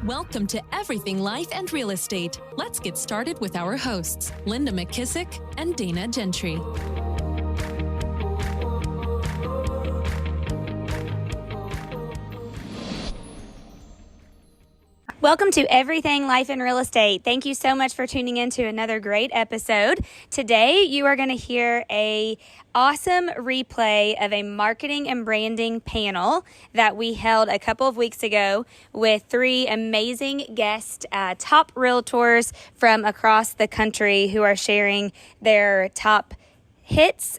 Welcome to Everything Life and Real Estate. Let's get started with our hosts, Linda McKissick and Dana Gentry. Welcome to Everything Life and Real Estate. Thank you so much for tuning in to another great episode. Today, you are going to hear a awesome replay of a marketing and branding panel that we held a couple of weeks ago with three amazing guest top realtors from across the country who are sharing their top hits,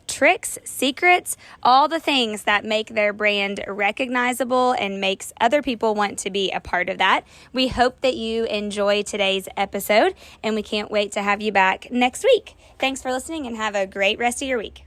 tricks, secrets, all the things that make their brand recognizable and makes other people want to be a part of that. We hope that you enjoy today's episode, and we can't wait to have you back next week. Thanks for listening and have a great rest of your week.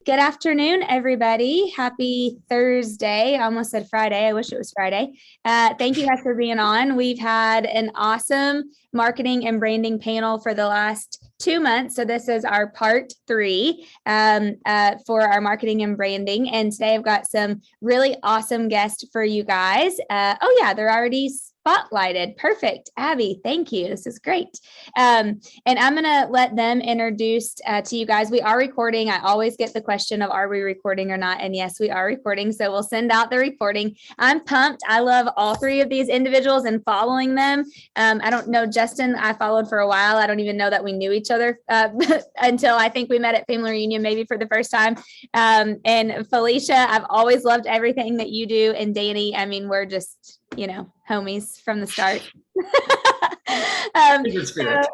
Good afternoon, everybody. Happy Thursday. I almost said Friday. I wish it was Friday. Thank you guys for being on. We've had an awesome marketing and branding panel for the last 2 months. So this is our part 3 for our marketing and branding. And today I've got some really awesome guests for you guys. Oh yeah, they're already spotlighted. Perfect. Abby, thank you. This is great. And I'm going to let them introduce to you guys. We are recording. I always get the question of, are we recording or not? And yes, we are recording. So we'll send out the recording. I'm pumped. I love all 3 of these individuals and following them. I don't know Justin. I followed for a while. I don't even know that we knew each other until I think we met at family reunion, maybe for the first time. And Felicia, I've always loved everything that you do. And Danny, I mean, we're just, homies from the start. Kindred spirits.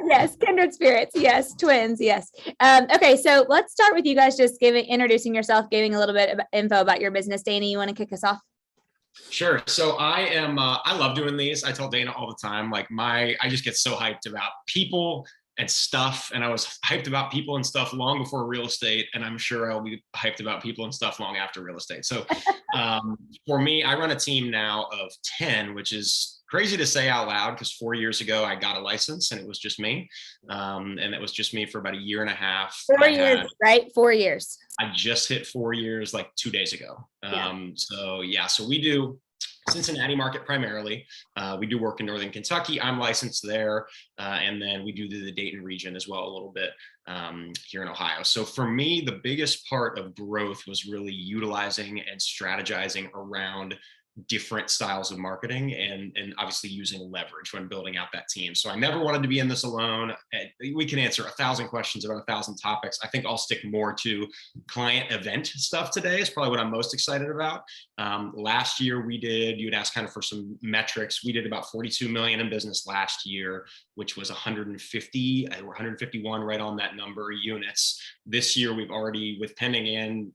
Yes, kindred spirits. Yes, twins. Yes. Okay, so let's start with you guys just introducing yourself, giving a little bit of info about your business. Dana, you want to kick us off? Sure. So I love doing these. I tell Dana all the time, I just get so hyped about people and stuff. And I was hyped about people and stuff long before real estate. And I'm sure I'll be hyped about people and stuff long after real estate. So for me, I run a team now of 10, which is crazy to say out loud because 4 years ago I got a license and it was just me. And it was just me for about a year and a half. 4 years, right? 4 years. I just hit 4 years, 2 days ago. So we do Cincinnati market primarily. We do work in Northern Kentucky. I'm licensed there. And then we do the Dayton region as well a little bit here in Ohio. So for me, the biggest part of growth was really utilizing and strategizing around different styles of marketing and obviously using leverage when building out that team. So I never wanted to be in this alone. We can answer 1,000 questions about 1,000 topics. I think I'll stick more to client event stuff today is probably what I'm most excited about. Last year you'd asked kind of for some metrics. We did about 42 million in business last year, which was 150 or 151 right on that number units. This year we've already, with pending and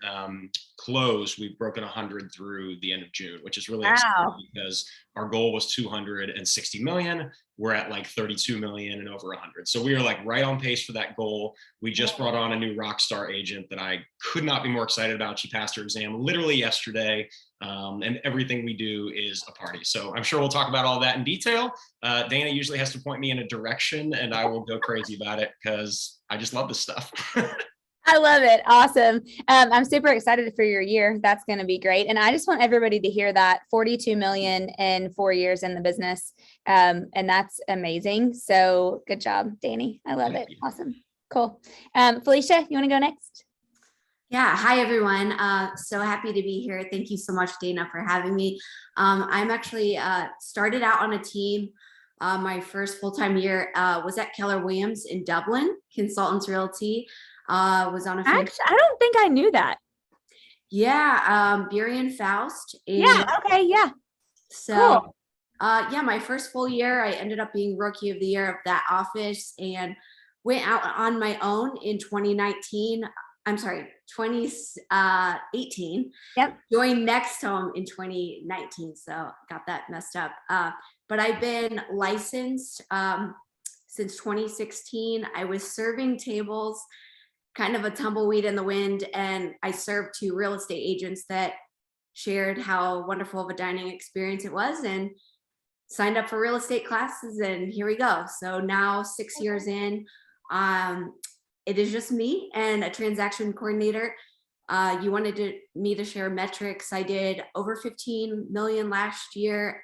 close, we've broken 100 through the end of June, which is really exciting because our goal was 260 million. We're at 32 million and over 100. So we are right on pace for that goal. We just brought on a new rock star agent that I could not be more excited about. She passed her exam literally yesterday. And everything we do is a party. So I'm sure we'll talk about all that in detail. Dana usually has to point me in a direction and I will go crazy about it because I just love this stuff. I love it. Awesome. I'm super excited for your year. That's going to be great. And I just want everybody to hear that 42 million in 4 years in the business. And that's amazing. So good job, Danny. I love it. Awesome. Cool. Felicia, you want to go next? Yeah. Hi, everyone. So happy to be here. Thank you so much, Dana, for having me. I'm actually started out on a team. My first full-time year was at Keller Williams in Dublin, Consultants Realty. Was on a few. Actually, I don't think I knew that. Yeah. Burien Faust. Yeah. Okay. Yeah. So, cool. My first full year, I ended up being Rookie of the Year of that office and went out on my own in 2019. I'm sorry, 2018. Yep. Joined Next Home in 2019. So got that messed up. But I've been licensed since 2016. I was serving tables, kind of a tumbleweed in the wind. And I served 2 real estate agents that shared how wonderful of a dining experience it was and signed up for real estate classes. And here we go. So now 6 years in, it is just me and a transaction coordinator. You wanted me to share metrics. I did over 15 million last year,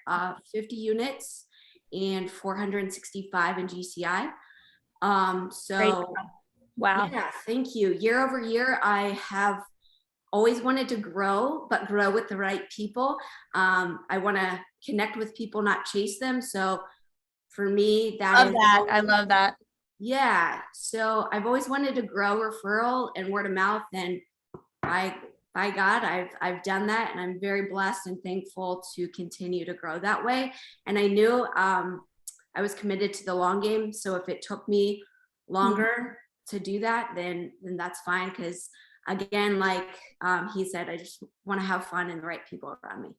50 units and 465 in GCI. So wow. yeah, thank you. Year over year, I have always wanted to grow, but grow with the right people. I want to connect with people, not chase them. So for me, I love that. Yeah. So I've always wanted to grow referral and word of mouth, and by God, I've done that, and I'm very blessed and thankful to continue to grow that way. And I knew I was committed to the long game. So if it took me longer to do that, then that's fine. Because again, like he said, I just want to have fun and the right people around me.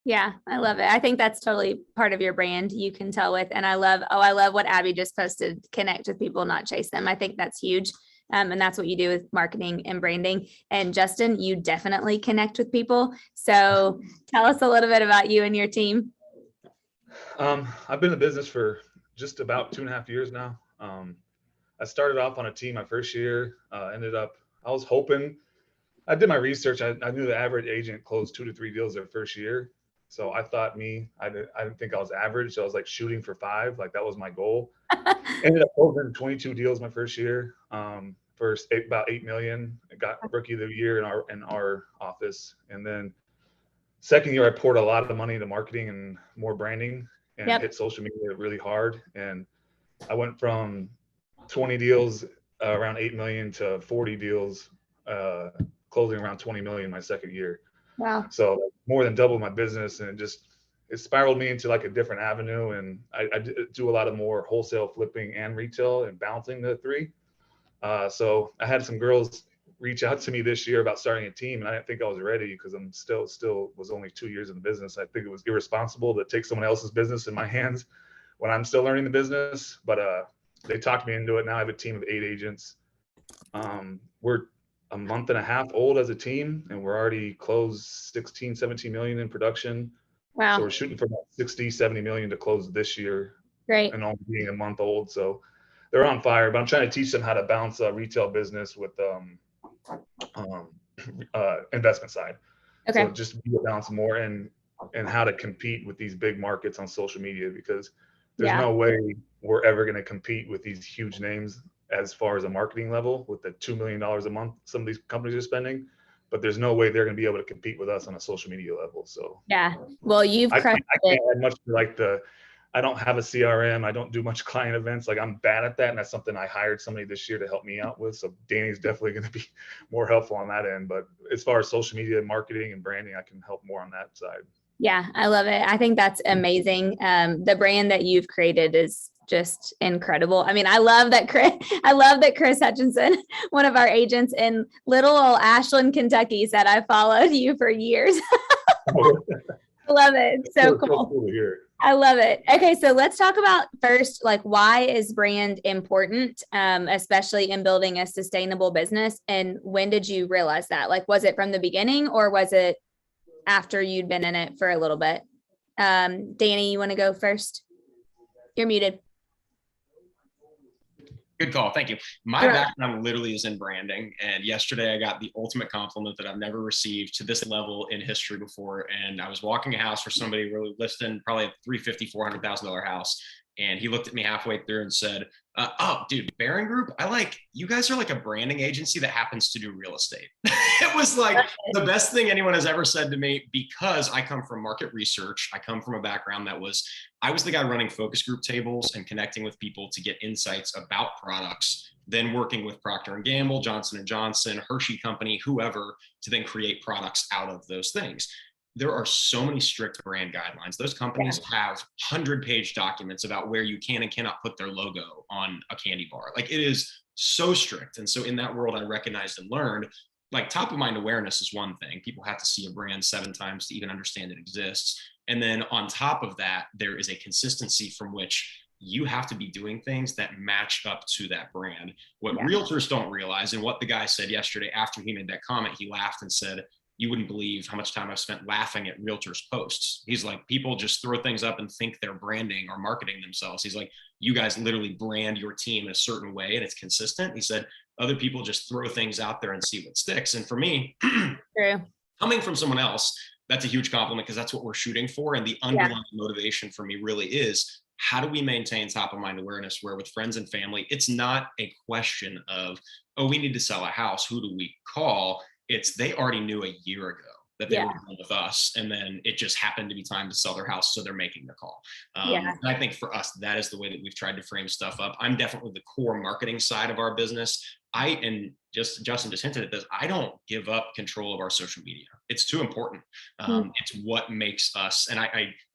Yeah, I love it. I think that's totally part of your brand. You can tell with, and I love what Abby just posted, connect with people, not chase them. I think that's huge. And that's what you do with marketing and branding. And Justin, you definitely connect with people. So tell us a little bit about you and your team. I've been in the business for just about 2.5 years now. I started off on a team my first year, I was hoping, I did my research. I knew the average agent closed 2 to 3 deals their first year. So I thought I didn't think I was average. So I was like shooting for 5, like that was my goal. Ended up closing 22 deals my first year. About 8 million. I got rookie of the year in our office. And then second year, I poured a lot of money into marketing and more branding and hit social media really hard. And I went from 20 deals around 8 million to 40 deals, closing around 20 million my second year. Wow. So more than doubled my business, and it spiraled me into like a different avenue. And I do a lot of more wholesale flipping and retail and balancing the 3. So I had some girls reach out to me this year about starting a team, and I didn't think I was ready because I'm still was only 2 years in the business. I think it was irresponsible to take someone else's business in my hands when I'm still learning the business, but they talked me into it. Now I have a team of 8 agents. We're a month and a half old as a team, and we're already closed 16, 17 million in production. Wow. So we're shooting for about 60, 70 million to close this year. Great. And only being a month old. So they're on fire, but I'm trying to teach them how to balance retail business with investment side. Okay. So just be a balance more and how to compete with these big markets on social media, because there's no way we're ever going to compete with these huge names as far as a marketing level with the $2 million a month some of these companies are spending, but there's no way they're going to be able to compete with us on a social media level. So yeah, well, you've crushed it. I can't add much to like I don't have a CRM. I don't do much client events. Like I'm bad at that. And that's something I hired somebody this year to help me out with. So Danny's definitely going to be more helpful on that end. But as far as social media marketing and branding, I can help more on that side. Yeah, I love it. I think that's amazing. The brand that you've created is just incredible. I mean, I love that Chris Hutchinson, one of our agents in little old Ashland, Kentucky, said I followed you for years. I love it. It's so cool to hear. I love it. Okay, so let's talk about first, like, why is brand important, especially in building a sustainable business? And when did you realize that? Like, was it from the beginning or was it after you'd been in it for a little bit? Danny, you want to go first? You're muted. Good call. Thank you. My background literally is in branding. And yesterday I got the ultimate compliment that I've never received to this level in history before. And I was walking a house for somebody really listing probably a $350,000, $400,000 house. And he looked at me halfway through and said, oh, dude, Barron Group, you guys are like a branding agency that happens to do real estate. It was like the best thing anyone has ever said to me, because I come from market research. I come from a background I was the guy running focus group tables and connecting with people to get insights about products, then working with Procter & Gamble, Johnson & Johnson, Hershey Company, whoever, to then create products out of those things. There are so many strict brand guidelines. Those companies have 100-page documents about where you can and cannot put their logo on a candy bar. Like, it is so strict. And so in that world, I recognized and learned, like, top of mind awareness is one thing. People have to see a brand 7 times to even understand it exists. And then on top of that, there is a consistency from which you have to be doing things that match up to that brand. What realtors don't realize, and what the guy said yesterday after he made that comment, he laughed and said, you wouldn't believe how much time I've spent laughing at realtors' posts. He's like, people just throw things up and think they're branding or marketing themselves. He's like, you guys literally brand your team in a certain way and it's consistent. He said, Other people just throw things out there and see what sticks. And for me, True. coming from someone else, that's a huge compliment because that's what we're shooting for. And the underlying motivation for me really is, how do we maintain top of mind awareness where with friends and family, it's not a question of, oh, we need to sell a house, who do we call? It's they already knew a year ago that they were dealing with us, and then it just happened to be time to sell their house, so they're making the call. And I think for us, that is the way that we've tried to frame stuff up. I'm definitely the core marketing side of our business. Justin just hinted at this, I don't give up control of our social media. It's too important. It's what makes us, and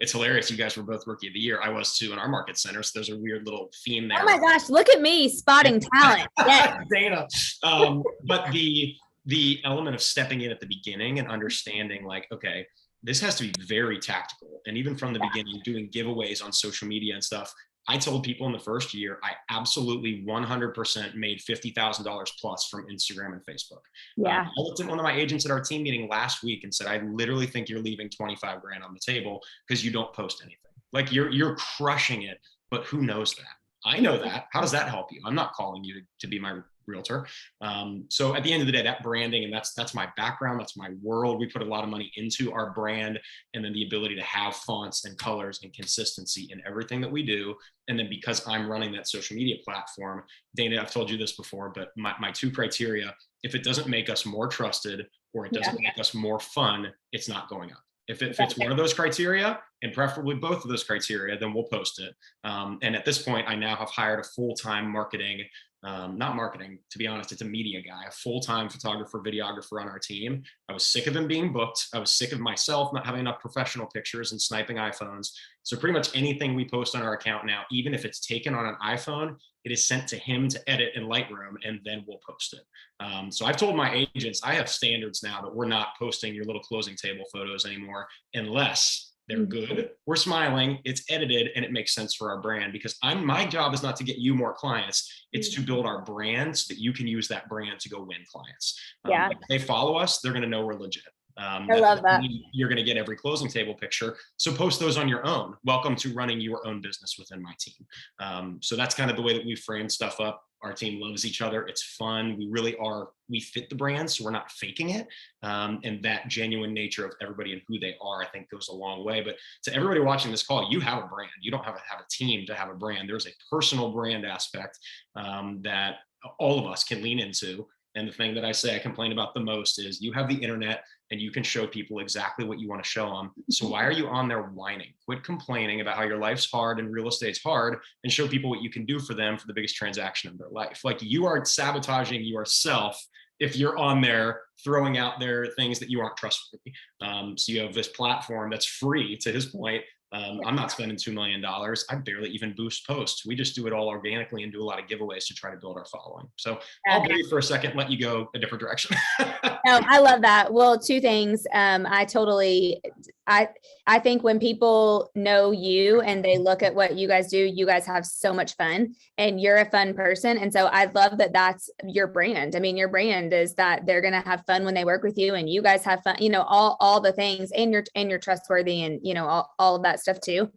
it's hilarious. You guys were both Rookie of the Year. I was too in our market center. So there's a weird little theme there. Oh my gosh, look at me spotting talent. Yes. Dana. But the element of stepping in at the beginning and understanding like, okay, this has to be very tactical. And even from the beginning, doing giveaways on social media and stuff, I told people in the first year, I absolutely 100% made $50,000 plus from Instagram and Facebook. I looked at one of my agents at our team meeting last week and said, I literally think you're leaving 25 grand on the table because you don't post anything. Like you're crushing it, but who knows that? I know that. How does that help you? I'm not calling you to be my realtor. So at the end of the day, that branding, and that's my background, that's my world. We put a lot of money into our brand, and then the ability to have fonts and colors and consistency in everything that we do. And then because I'm running that social media platform, Dana, I've told you this before, but my two criteria, if it doesn't make us more trusted or it doesn't make us more fun, it's not going up. If it fits one of those criteria, and preferably both of those criteria, then we'll post it. And at this point, I now have hired a full-time marketing, not marketing, to be honest, it's a media guy, a full-time photographer, videographer on our team. I was sick of him being booked. I was sick of myself not having enough professional pictures and sniping iPhones. So pretty much anything we post on our account now, even if it's taken on an iPhone, it is sent to him to edit in Lightroom, and then we'll post it. So I've told my agents, I have standards now that we're not posting your little closing table photos anymore unless they're good, we're smiling, it's edited, and it makes sense for our brand, because my job is not to get you more clients, it's to build our brand so that you can use that brand to go win clients. If they follow us, they're going to know we're legit. I love that. You're going to get every closing table picture. So post those on your own. Welcome to running your own business within my team. So that's kind of the way that we frame stuff up. Our team loves each other. It's fun. We fit the brand, so we're not faking it. And that genuine nature of everybody and who they are, I think goes a long way. But to everybody watching this call, you have a brand. You don't have a team to have a brand. There's a personal brand aspect that all of us can lean into. And the thing that I say I complain about the most is you have the internet and you can show people exactly what you want to show them. So why are you on there whining? Quit complaining about how your life's hard and real estate's hard, and show people what you can do for them for the biggest transaction of their life. Like, you are sabotaging yourself if you're on there throwing out there things that you aren't trustworthy. So you have this platform that's free, to his point. I'm not spending $2 million. I barely even boost posts. We just do it all organically and do a lot of giveaways to try to build our following. So I'll breathe for a second, let you go a different direction. No, I love that. Well, two things. I think when people know you and they look at what you guys do, you guys have so much fun and you're a fun person. And so I love that that's your brand. I mean, your brand is that they're going to have fun when they work with you, and you guys have fun, all the things, and you're trustworthy, and, all of that stuff too.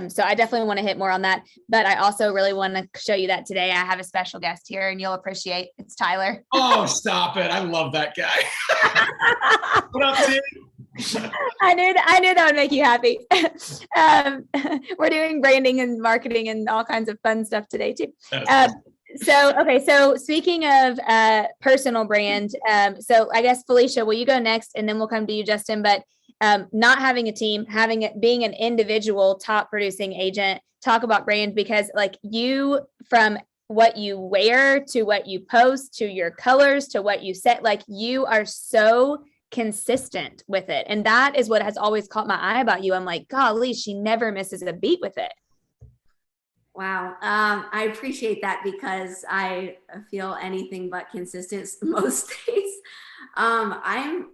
So I definitely want to hit more on that, but I also really want to show you that today I have a special guest here, and you'll appreciate. It's Tyler. Oh, stop it. I love that guy. What up, Tim? I knew that would make you happy. We're doing branding and marketing and all kinds of fun stuff today too. So speaking of personal brand, so I guess Felicia, will you go next, and then we'll come to you, Justin. But not having a team, being an individual top producing agent, talk about brand, because like you, from what you wear to what you post to your colors to what you set, like you are so consistent with it. And that is what has always caught my eye about you. I'm like, golly, she never misses a beat with it. Wow. I appreciate that, because I feel anything but consistent most days. I'm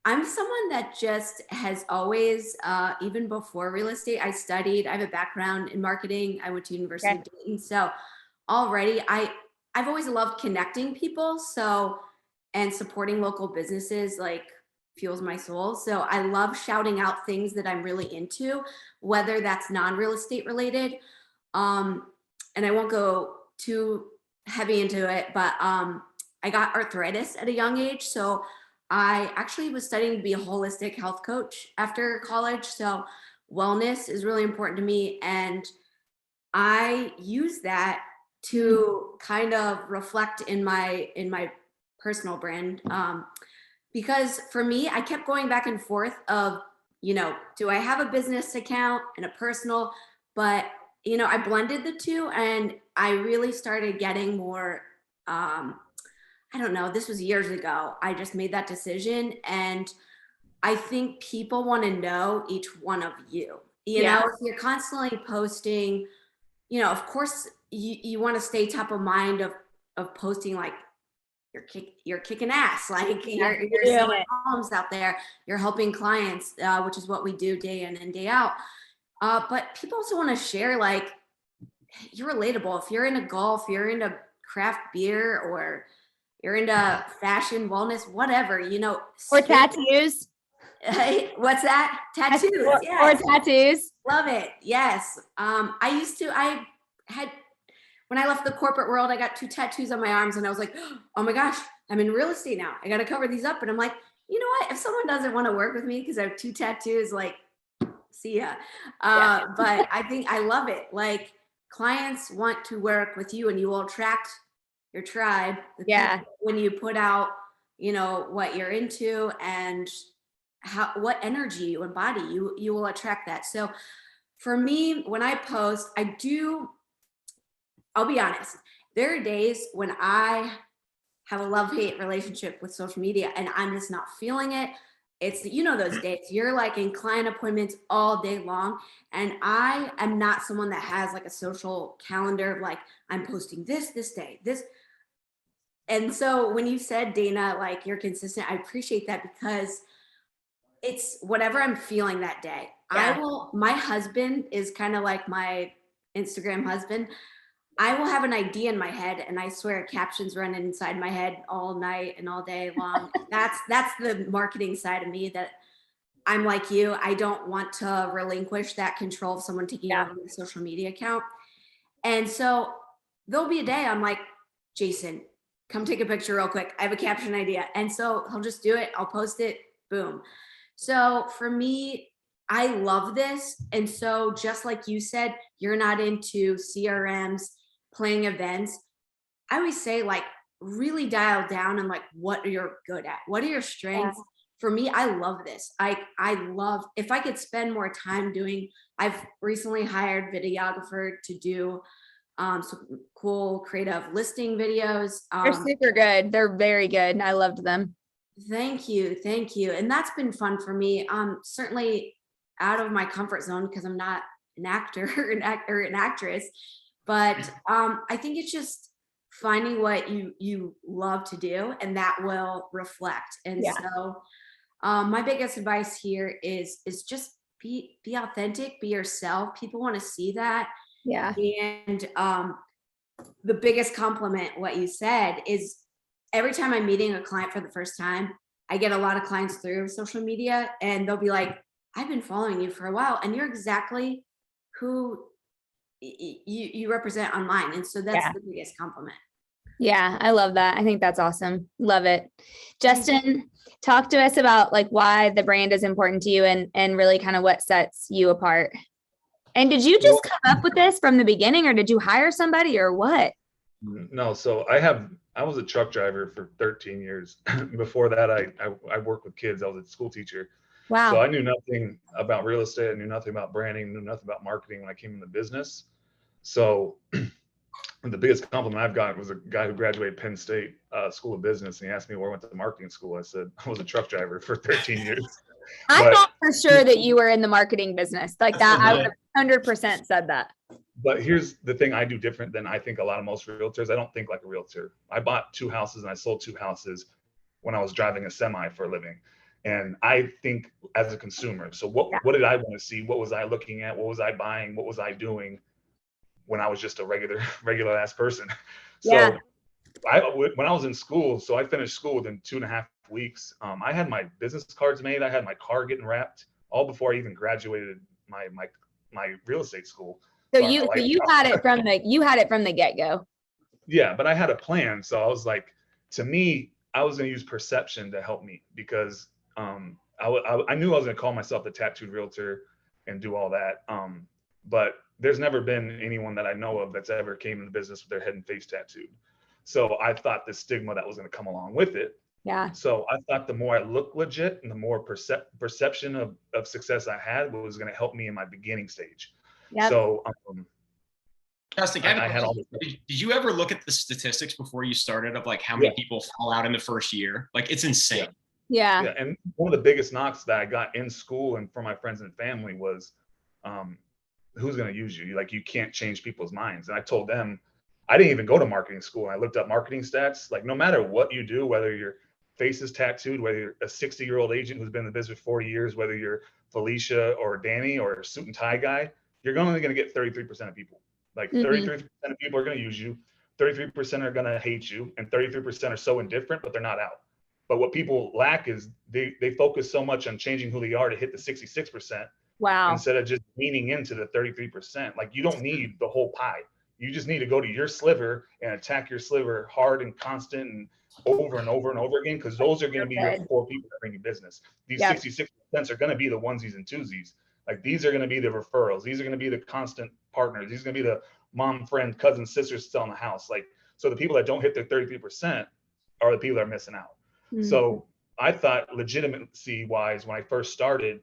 someone that just has always, even before real estate, I have a background in marketing. I went to University of Dayton. So already I've always loved connecting people. And supporting local businesses like fuels my soul. So I love shouting out things that I'm really into, whether that's non-real estate related. And I won't go too heavy into it, but I got arthritis at a young age. So I actually was studying to be a holistic health coach after college. So wellness is really important to me. And I use that to kind of reflect in my personal brand. Because for me, I kept going back and forth of, do I have a business account and a personal? But, I blended the two, and I really started getting more, I don't know, this was years ago. I just made that decision. And I think people want to know each one of you. If you're constantly posting, of course you want to stay top of mind of posting like you're kicking ass, like you're selling homes out there, you're helping clients, which is what we do day in and day out. But people also want to share, like, you're relatable. If you're into golf, you're into craft beer, or you're into fashion, wellness, whatever, Or tattoos. What's that? Tattoos. Or tattoos. Love it. Yes. I had, when I left the corporate world, I got 2 tattoos on my arms, and I was like, oh my gosh, I'm in real estate now. I got to cover these up. And I'm like, you know what? If someone doesn't want to work with me because I have 2 tattoos, like, see ya. But I think I love it. Like, clients want to work with you, and you will attract your tribe. When you put out, what you're into and what energy you embody, you will attract that. So for me, when I post, I'll be honest, there are days when I have a love-hate relationship with social media and I'm just not feeling it. It's, those days you're like in client appointments all day long. And I am not someone that has like a social calendar of like, I'm posting this day, this. And so when you said, Dana, like, you're consistent, I appreciate that, because it's whatever I'm feeling that day. My husband is kind of like my Instagram husband. I will have an idea in my head, and I swear captions running inside my head all night and all day long. That's the marketing side of me, that I'm like you. I don't want to relinquish that control of someone taking over the social media account. And so there'll be a day I'm like, Jason, come take a picture real quick. I have a caption idea. And so he'll just do it. I'll post it. Boom. So for me, I love this. And so just like you said, you're not into CRMs, playing events. I always say, like, really dial down and like, what are you good at? What are your strengths? For me, I love this. I love, if I could spend more time I've recently hired videographer to do some cool creative listing videos. They're super good. They're very good. I loved them. Thank you. And that's been fun for me. Certainly out of my comfort zone, because I'm not an actor or an actress, but I think it's just finding what you love to do, and that will reflect. And so my biggest advice here is just be authentic, be yourself. People want to see that. Yeah. And the biggest compliment, what you said, is every time I'm meeting a client for the first time, I get a lot of clients through social media, and they'll be like, I've been following you for a while, and you're exactly who you represent online. And so that's the biggest compliment. Yeah, I love that. I think that's awesome. Love it. Justin, talk to us about like why the brand is important to you, and really kind of what sets you apart. And did you just come up with this from the beginning, or did you hire somebody, or what? No, so I was a truck driver for 13 years. Before that, I worked with kids. I was a school teacher. Wow. So I knew nothing about real estate. I knew nothing about branding, knew nothing about marketing when I came into business. So the biggest compliment I've got was a guy who graduated Penn State School of Business, and he asked me where I went to marketing school. I said, I was a truck driver for 13 years. I thought for sure that you were in the marketing business. Like that, I would have 100% said that. But here's the thing I do different than I think a lot of most realtors. I don't think like a realtor. I bought 2 houses and I sold 2 houses when I was driving a semi for a living. And I think as a consumer. So what did I want to see? What was I looking at? What was I buying? What was I doing when I was just a regular ass person? So when I was in school, so I finished school within 2.5 weeks. I had my business cards made. I had my car getting wrapped all before I even graduated my real estate school. So you had it from the get-go. Yeah, but I had a plan. So I was like, to me, I was going to use perception to help me because I knew I was going to call myself the tattooed realtor and do all that. But there's never been anyone that I know of that's ever came in the business with their head and face tattooed. So I thought the stigma that was going to come along with it. Yeah. So I thought the more I look legit and the more perception of success I had was going to help me in my beginning stage. Yep. So Fantastic. I had all this. Did you ever look at the statistics before you started of like how many people fall out in the first year? Like it's insane. Yeah. Yeah, and one of the biggest knocks that I got in school and from my friends and family was, who's going to use you? Like, you can't change people's minds. And I told them, I didn't even go to marketing school. I looked up marketing stats. Like, no matter what you do, whether your face is tattooed, whether you're a 60-year-old agent who's been in the business for 40 years, whether you're Felicia or Danny or a suit and tie guy, you're only going to get 33% of people. Like 33% of people are going to use you, 33% are going to hate you, and 33% are so indifferent, but they're not out. But what people lack is they focus so much on changing who they are to hit the 66%. Wow. Instead of just leaning into the 33%. Like, you don't need the whole pie. You just need to go to your sliver and attack your sliver hard and constant and over and over and over again, because those are going to be your core people that bring you business. These 66% are going to be the onesies and twosies. Like, these are going to be the referrals. These are going to be the constant partners. These are going to be the mom, friend, cousin, sisters still in the house. Like, so the people that don't hit their 33% are the people that are missing out. So I thought legitimacy wise, when I first started,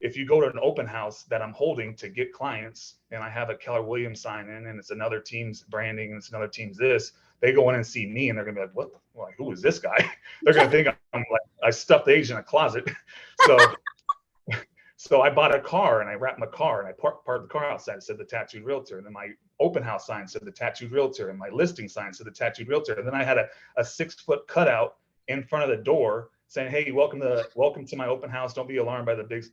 if you go to an open house that I'm holding to get clients and I have a Keller Williams sign in and it's another team's branding and it's another team's this, they go in and see me and they're going to be like, what? Like, who is this guy? They're going to think I'm like, I stuffed the agent in a closet. So I bought a car and I wrapped my car and I parked the car outside. It said the Tattooed Realtor. And then my open house sign said the Tattooed Realtor, and my listing sign said the Tattooed Realtor. And then I had a 6-foot cutout in front of the door saying, hey, welcome to my open house. Don't be alarmed by the big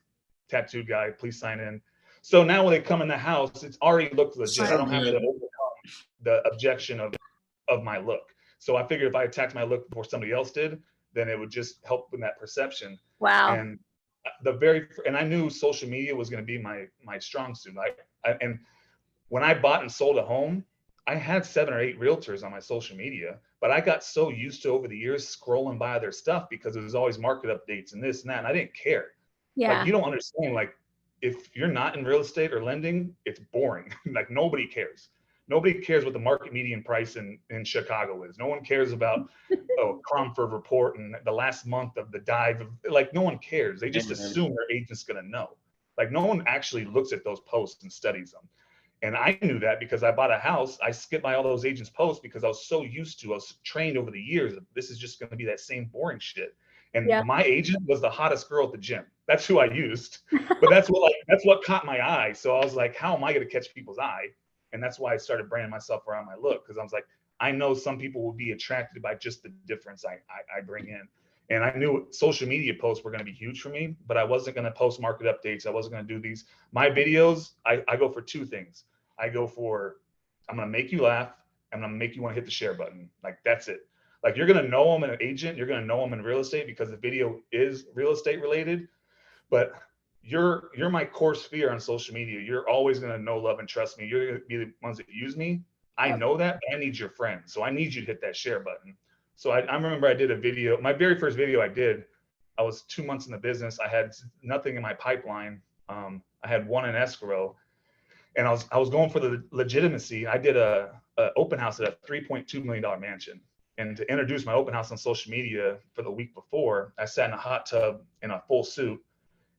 tattooed guy. Please sign in. So now when they come in the house, it's already looked legit. I don't have to overcome the objection of my look. So I figured if I attacked my look before somebody else did, then it would just help in that perception. Wow. And I knew social media was going to be my strong suit. And when I bought and sold a home, I had 7 or 8 realtors on my social media, but I got so used to over the years scrolling by their stuff because it was always market updates and this and that, and I didn't care. Yeah. Like, you don't understand, like, if you're not in real estate or lending, it's boring. Like, nobody cares. Nobody cares what the market median price in Chicago is. No one cares about Cromford report and the last month of the dive. Like, no one cares. They just assume their agent's going to know. Like, no one actually looks at those posts and studies them. And I knew that because I bought a house. I skipped by all those agents' posts because I was so used to, I was trained over the years that this is just going to be that same boring shit. And my agent was the hottest girl at the gym. That's who I used. But that's what caught my eye. So I was like, how am I going to catch people's eye? And that's why I started branding myself around my look, because I was like, I know some people will be attracted by just the difference I bring in. And I knew social media posts were going to be huge for me, but I wasn't going to post market updates. I wasn't going to do these. My videos, I go for 2 things. I go for, I'm going to make you laugh, and I'm going to make you want to hit the share button. Like, that's it. Like, you're going to know I'm an agent. You're going to know I'm in real estate because the video is real estate related, but you're my core sphere on social media. You're always going to know, love, and trust me. You're going to be the ones that use me. I know that, but I need your friends. So I need you to hit that share button. So I remember I did a video. My very first video I did, I was 2 months in the business. I had nothing in my pipeline. I had 1 in escrow, and I was going for the legitimacy. I did a open house at a $3.2 million mansion. And to introduce my open house on social media for the week before, I sat in a hot tub in a full suit,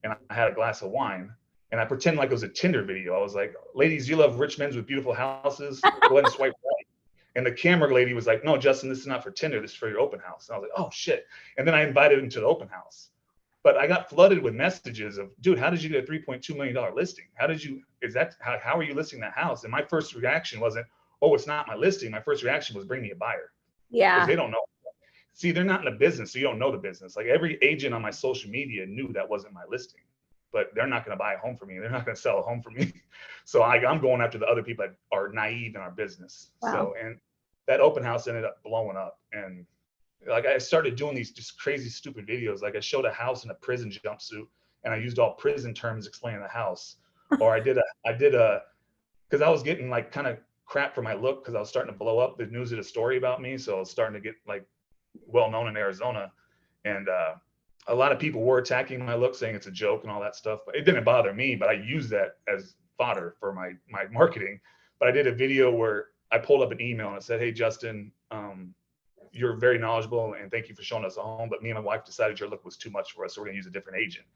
and I had a glass of wine, and I pretended like it was a Tinder video. I was like, ladies, you love rich men with beautiful houses? Go ahead and swipe right. And the camera lady was like, no, Justin, this is not for Tinder. This is for your open house. And I was like, oh, shit. And then I invited him to the open house. But I got flooded with messages of, dude, how did you get a $3.2 million listing? How are you listing that house? And my first reaction wasn't, oh, it's not my listing. My first reaction was, bring me a buyer. Yeah. Because they don't know. See, they're not in the business, so you don't know the business. Like, every agent on my social media knew that wasn't my listing, but they're not going to buy a home for me. They're not going to sell a home for me. So I'm going after the other people that are naive in our business. Wow. So, and that open house ended up blowing up. And like, I started doing these just crazy, stupid videos. Like, I showed a house in a prison jumpsuit, and I used all prison terms explaining the house. Or I did because I was getting like kind of crap for my look because I was starting to blow up. The news did a story about me, so I was starting to get like well known in Arizona, and a lot of people were attacking my look, saying it's a joke and all that stuff. But it didn't bother me. But I used that as fodder for my marketing. But I did a video where I pulled up an email and it said, "Hey Justin, you're very knowledgeable and thank you for showing us a home. But me and my wife decided your look was too much for us, so we're gonna use a different agent."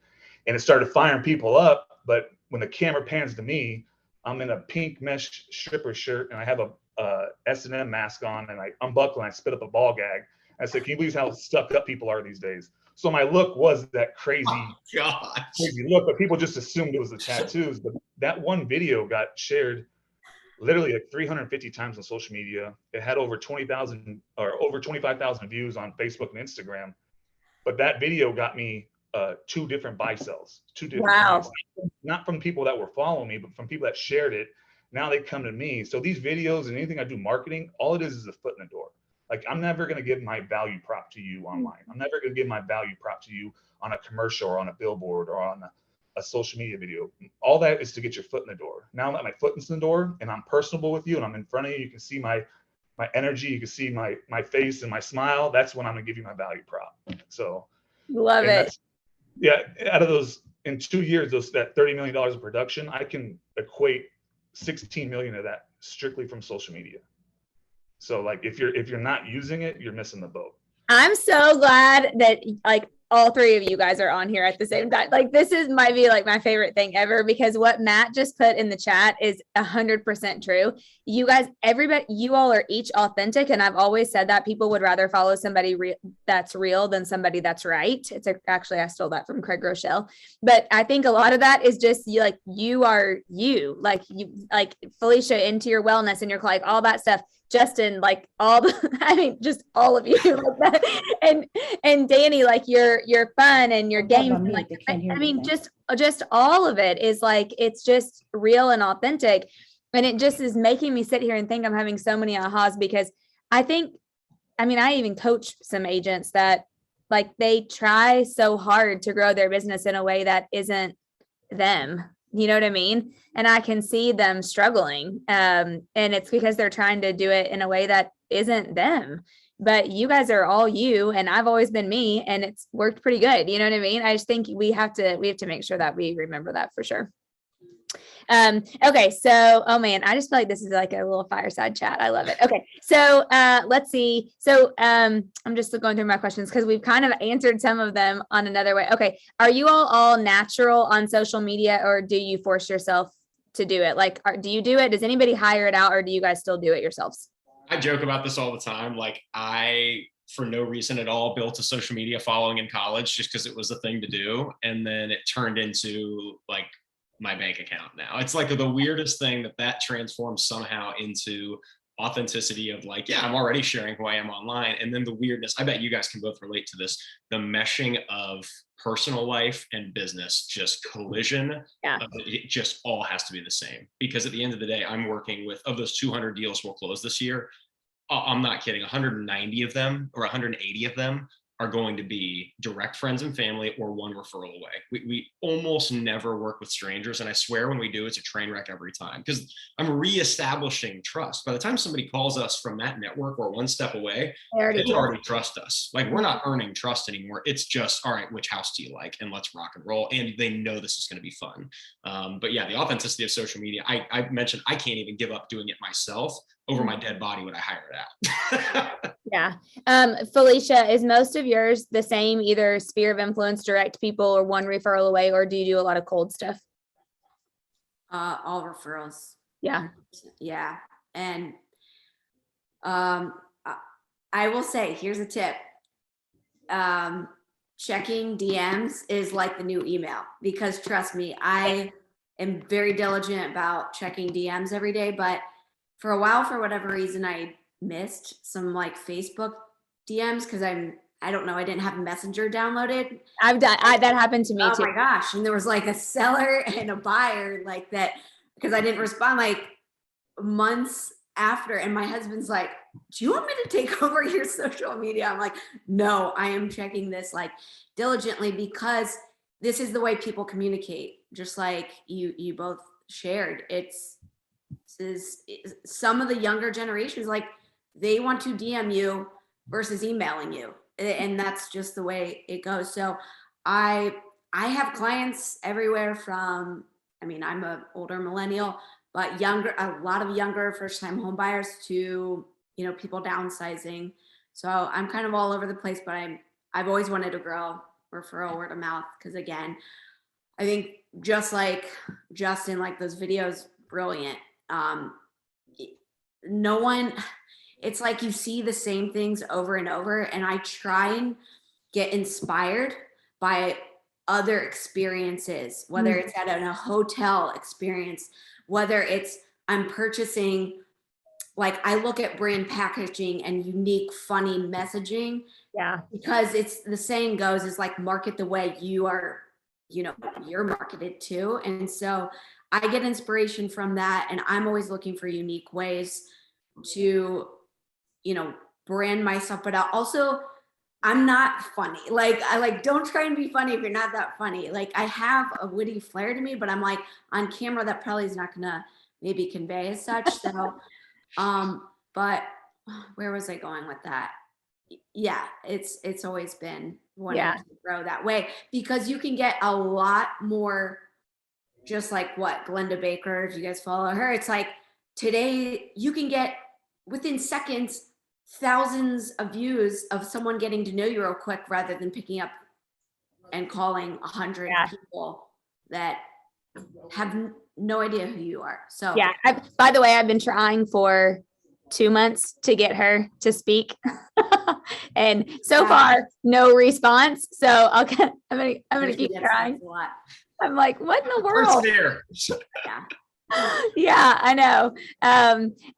And it started firing people up. But when the camera pans to me, I'm in a pink mesh stripper shirt and I have a S&M mask on, and I unbuckle and I spit up a ball gag. I said, "Can you believe how stuck up people are these days?" So my look was that crazy look, but people just assumed it was the tattoos. But that one video got shared literally like 350 times on social media. It had over 20,000 or over 25,000 views on Facebook and Instagram. But that video got me 2 different buy sells, 2 different clients. Not from people that were following me, but from people that shared it. Now they come to me. So these videos and anything I do marketing, all it is a foot in the door. Like, I'm never going to give my value prop to you online. I'm never going to give my value prop to you on a commercial or on a billboard or on a social media video. All that is to get your foot in the door. Now that my foot is in the door and I'm personable with you and I'm in front of you, you can see my energy, you can see my face and my smile. That's when I'm going to give you my value prop. So love it. Yeah, out of those, in 2 years, that $30 million of production, I can equate 16 million of that strictly from social media. So like, if you're not using it, you're missing the boat. I'm so glad that like all 3 of you guys are on here at the same time. Like, this might be like my favorite thing ever, because what Matt just put in the chat is 100% true. You guys, everybody, you all are each authentic. And I've always said that people would rather follow somebody that's real than somebody that's right. Actually, I stole that from Craig Rochelle, but I think a lot of that is just you are you, like Felicia, into your wellness and your like all that stuff. Justin, like just all of you like that. And Danny, like your fun and your games. Like, I mean, just all of it is like, it's just real and authentic. And it just is making me sit here and think I'm having so many ahas, because I even coach some agents that like, they try so hard to grow their business in a way that isn't them. You know what I mean? And I can see them struggling. And it's because they're trying to do it in a way that isn't them. But you guys are all you, and I've always been me, and it's worked pretty good. You know what I mean? I just think we have to make sure that we remember that for sure. Okay. So, oh man, I just feel like this is like a little fireside chat. I love it. Okay. So, let's see. So, I'm just going through my questions because we've kind of answered some of them on another way. Okay. Are you all natural on social media, or do you force yourself to do it? Like, do you do it? Does anybody hire it out, or do you guys still do it yourselves? I joke about this all the time. Like, I, for no reason at all, built a social media following in college just because it was a thing to do. And then it turned into like my bank account now. It's like the weirdest thing that transforms somehow into authenticity of like, yeah, I'm already sharing who I am online. And then the weirdness, I bet you guys can both relate to this, the meshing of personal life and business, just collision. Yeah. It just all has to be the same, because at the end of the day, I'm working with, of those 200 deals we'll close this year, I'm not kidding, 190 of them or 180 of them are going to be direct friends and family or one referral away. We almost never work with strangers. And I swear when we do, it's a train wreck every time, because I'm reestablishing trust. By the time somebody calls us from that network or one step away, they already trust us. Like, we're not earning trust anymore. It's just, all right, which house do you like? And let's rock and roll. And they know this is going to be fun. But yeah, the authenticity of social media, I mentioned, I can't even give up doing it myself. Over my dead body would I hire it out. Yeah. Felicia, is most of yours the same, either sphere of influence, direct people, or one referral away, or do you do a lot of cold stuff? All referrals. Yeah. Yeah. And I will say, here's a tip. Checking DMs is like the new email, because trust me, I am very diligent about checking DMs every day, but for a while, for whatever reason, I missed some like Facebook DMs because I don't know, I didn't have Messenger downloaded. That happened to me too. Oh my gosh. And there was like a seller and a buyer like that, because I didn't respond like months after. And my husband's like, do you want me to take over your social media? I'm like, no, I am checking this like diligently, because this is the way people communicate. Just like you both shared, some of the younger generations, like they want to DM you versus emailing you. And that's just the way it goes. So I have clients everywhere from, I mean, I'm an older millennial, but a lot of younger first time home buyers to, people downsizing. So I'm kind of all over the place, but I've always wanted to grow referral word of mouth. Cause again, I think just like Justin, like those videos, brilliant. No one, it's like you see the same things over and over, and I try and get inspired by other experiences, whether it's at a hotel experience, whether it's I'm purchasing, like I look at brand packaging and unique, funny messaging. Yeah. Because it's the saying goes is like market the way you are, you're marketed to. And so I get inspiration from that. And I'm always looking for unique ways to, brand myself, but I'm not funny. Like don't try and be funny if you're not that funny. Like I have a witty flair to me, but I'm like on camera, that probably is not gonna maybe convey as such. So, but where was I going with that? Yeah, it's always been wanting to grow that way, because you can get a lot more, just like what Glenda Baker, if you guys follow her, it's like today you can get within seconds thousands of views of someone getting to know you real quick, rather than picking up and calling 100 people that have no idea who you are. So yeah, by the way, I've been trying for 2 months to get her to speak and so far no response. So I'm gonna keep trying. I'm like, what in the world? Yeah, I know.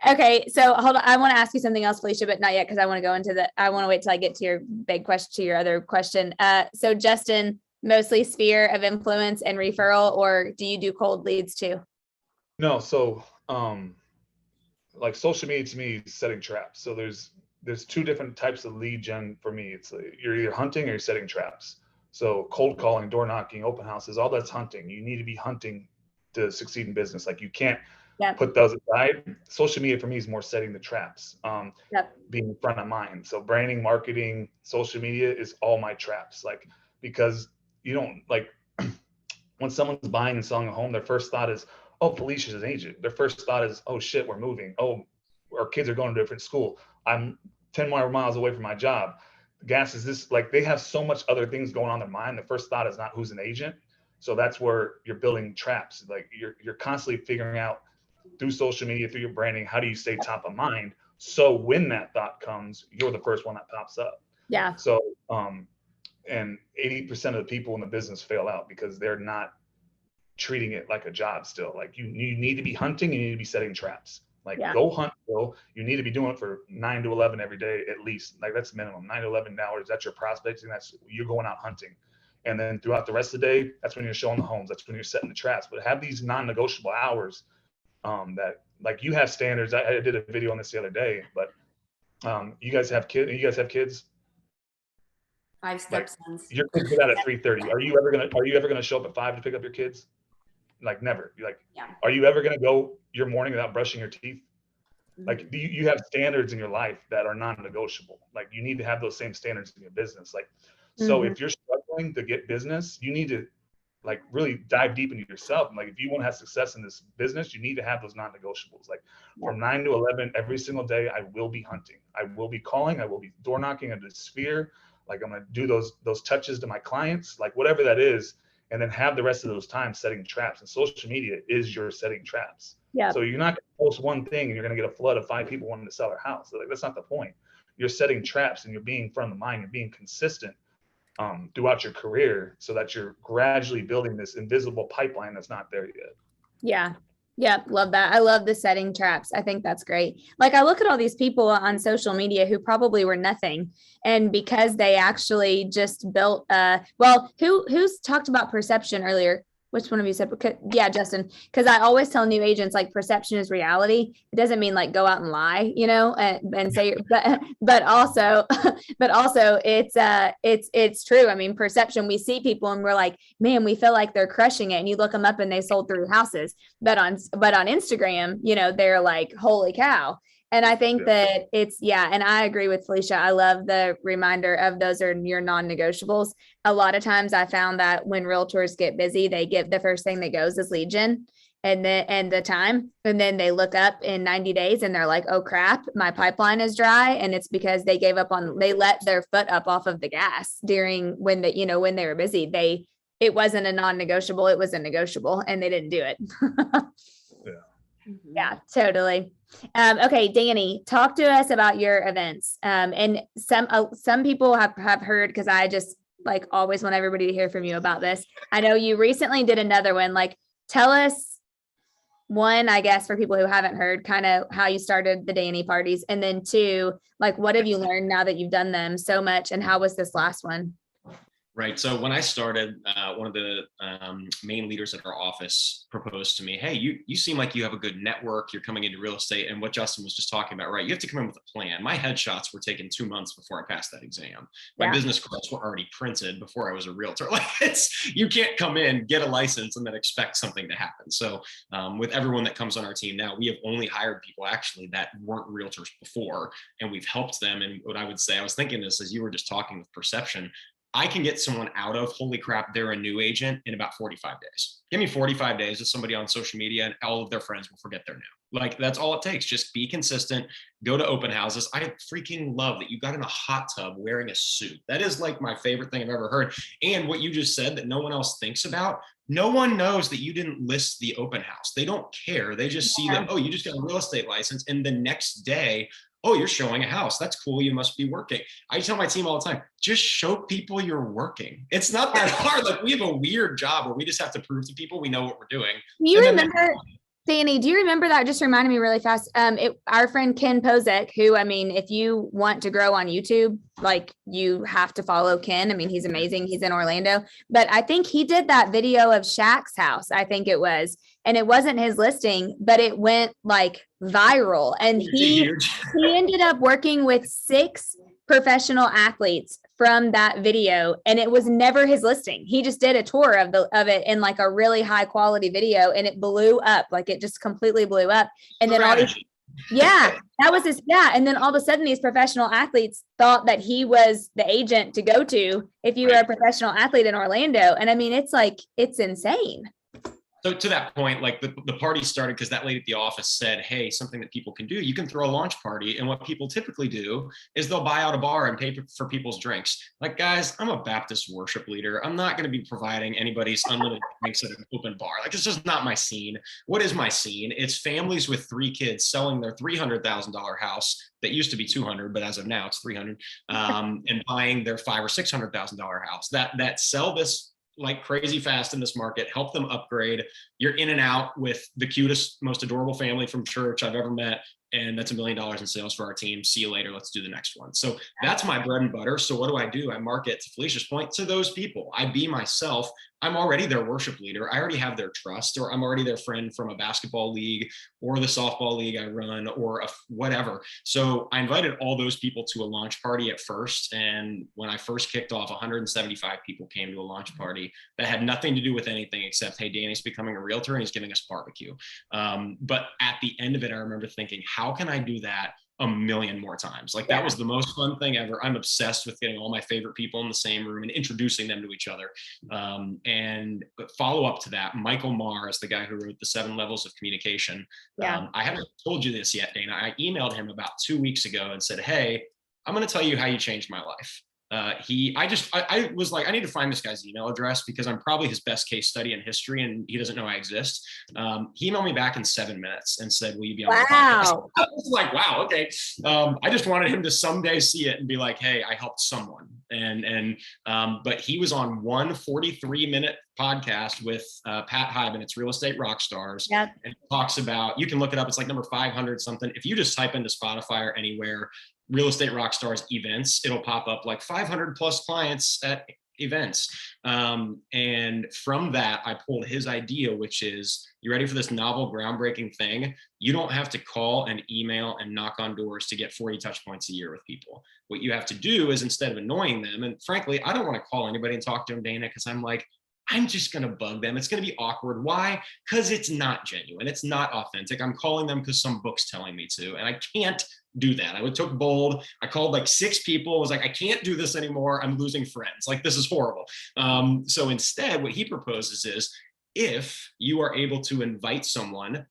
Okay, so hold on. I want to ask you something else, Felicia, but not yet, because I want to go into I want to wait till I get to your big question, to your other question. So Justin, mostly sphere of influence and referral, or do you do cold leads too? No, so like social media to me is setting traps. So there's two different types of lead gen for me. It's you're either hunting or you're setting traps. So cold calling, door knocking, open houses, all that's hunting. You need to be hunting to succeed in business. Like you can't put those aside. Social media for me is more setting the traps, being front of mind. So branding, marketing, social media is all my traps. Like, because you don't, like, when someone's buying and selling a home, their first thought is, oh, Felicia's an agent. Their first thought is, oh shit, we're moving. Oh, our kids are going to a different school. I'm 10 more miles away from my job. Gas is this, like, they have so much other things going on in their mind. The first thought is not who's an agent. So that's where you're building traps. Like you're constantly figuring out through social media, through your branding, how do you stay top of mind? So when that thought comes, you're the first one that pops up. Yeah. So, and 80% of the people in the business fail out because they're not treating it like a job still. Like you need to be hunting, you need to be setting traps. Like go hunt, Bill. You need to be doing it for 9 to 11 every day, at least. Like that's minimum, 9 to 11 hours. That's your prospecting. That's you're going out hunting. And then throughout the rest of the day, that's when you're showing the homes. That's when you're setting the traps. But have these non-negotiable hours that, like, you have standards. I did a video on this the other day, but you guys have kids. You guys have kids. 5 stepsons. Your kids get out at 3:30. Are you ever gonna show up at 5 to pick up your kids? Like never. Are you ever gonna go your morning without brushing your teeth? Like you have standards in your life that are non-negotiable. Like you need to have those same standards in your business. Like, so if you're struggling to get business, you need to like really dive deep into yourself. And like, if you want to have success in this business, you need to have those non-negotiables. Like from 9 to 11, every single day, I will be hunting. I will be calling. I will be door knocking at the sphere. Like I'm going to do those touches to my clients, like whatever that is. And then have the rest of those times setting traps. And social media is your setting traps. Yeah. So you're not going to post one thing and you're going to get a flood of 5 people wanting to sell their house. So like, that's not the point. You're setting traps and you're being front of the mind. You're being consistent throughout your career so that you're gradually building this invisible pipeline that's not there yet. Yeah. Yeah. Love that. I love the setting traps. I think that's great. Like I look at all these people on social media who probably were nothing. And because they actually just built, who's talked about perception earlier? Which one of you said? Yeah, Justin, because I always tell new agents like perception is reality. It doesn't mean like go out and lie, and say, but also, it's true. I mean, perception, we see people and we're like, man, we feel like they're crushing it. And you look them up and they sold 3 houses, but on Instagram, they're like, holy cow. And I think that and I agree with Felicia. I love the reminder of those are your non-negotiables. A lot of times I found that when realtors get busy, they get the first thing that goes is lead gen and the time. And then they look up in 90 days and they're like, oh crap, my pipeline is dry. And it's because they they let their foot up off of the gas during when they were busy. It wasn't a non-negotiable, it was a negotiable and they didn't do it. Yeah, totally. Okay, Danny, talk to us about your events. And some people have heard, because I just like always want everybody to hear from you about this. I know you recently did another one. Like, tell us one, I guess, for people who haven't heard, kind of how you started the Danny parties, and then 2, like, what have you learned now that you've done them so much, and how was this last one? Right. So when I started, one of the main leaders at our office proposed to me, hey, you seem like you have a good network. You're coming into real estate. And what Justin was just talking about, right? You have to come in with a plan. My headshots were taken 2 months before I passed that exam. My business cards were already printed before I was a realtor. Like, you can't come in, get a license, and then expect something to happen. So with everyone that comes on our team now, we have only hired people actually that weren't realtors before, and we've helped them. And what I would say, I was thinking this as you were just talking with perception, I can get someone out of, holy crap, they're a new agent, in about 45 days. Give me 45 days with somebody on social media and all of their friends will forget they're new. Like, that's all it takes. Just be consistent, go to open houses. I freaking love that you got in a hot tub wearing a suit. That is like my favorite thing I've ever heard. And what you just said that no one else thinks about, no one knows that you didn't list the open house. They don't care. They just see that, oh, you just got a real estate license. And the next day, oh, you're showing a house. That's cool. You must be working. I tell my team all the time, just show people you're working. It's not that hard. Like, we have a weird job where we just have to prove to people we know what we're doing. You remember, Danny, do you remember that? Just reminded me really fast. Our friend Ken Pozek, who, I mean, if you want to grow on YouTube, like, you have to follow Ken. I mean, he's amazing. He's in Orlando, but I think he did that video of Shaq's house. I think it was, and it wasn't his listing, but it went like viral. And he ended up working with 6 professional athletes from that video, and it was never his listing. He just did a tour of it in like a really high quality video, and it blew up. Like, it just completely blew up. And then that was his. Yeah. And then all of a sudden these professional athletes thought that he was the agent to go to if you were a professional athlete in Orlando. And I mean, it's insane. So to that point, like, the party started because that lady at the office said, hey, something that people can do, you can throw a launch party. And what people typically do is they'll buy out a bar and pay for people's drinks. Like, guys, I'm a Baptist worship leader. I'm not going to be providing anybody's unlimited drinks at an open bar. Like, it's just not my scene. What is my scene? It's families with 3 kids selling their $300,000 house that used to be 200, but as of now it's 300, and buying their $500,000 or $600,000 house that sell this like crazy fast in this market, help them upgrade. You're in and out with the cutest, most adorable family from church I've ever met. And that's $1 million in sales for our team. See you later. Let's do the next one. So that's my bread and butter. So what do? I market, to Felicia's point, to those people. I be myself. I'm already their worship leader. I already have their trust, or I'm already their friend from a basketball league or the softball league I run, or whatever. So I invited all those people to a launch party at first. And when I first kicked off, 175 people came to a launch party that had nothing to do with anything except, hey, Danny's becoming a realtor and he's giving us barbecue. But at the end of it, I remember thinking, how can I do that 1 million more times? Like, that was the most fun thing ever. I'm obsessed with getting all my favorite people in the same room and introducing them to each other. And follow up to that, Michael Maher is the guy who wrote the 7 Levels of Communication. I haven't told you this yet, Dana. I emailed him about 2 weeks ago and said, hey, I'm going to tell you how you changed my life. I was like, I need to find this guy's email address because I'm probably his best case study in history and he doesn't know I exist. He emailed me back in 7 minutes and said, will you be on the podcast? I was like, wow, okay. I just wanted him to someday see it and be like, hey, I helped someone. But he was on one 43-minute podcast with Pat Hyben. It's Real Estate Rockstars. Yep. And it talks about, you can look it up. It's like number 500 something. If you just type into Spotify or anywhere, Real Estate Rockstars events, it'll pop up like 500 plus clients at events. And from that, I pulled his idea, which is, you ready for this novel, groundbreaking thing? You don't have to call and email and knock on doors to get 40 touch points a year with people. What you have to do is, instead of annoying them, and frankly, I don't want to call anybody and talk to them, Dana, because I'm just going to bug them. It's going to be awkward. Why? Because it's not genuine. It's not authentic. I'm calling them because some book's telling me to, and I can't do that. I took bold. I called like 6 people. I was like, I can't do this anymore. I'm losing friends. Like, this is horrible. So instead, what he proposes is, if you are able to invite someone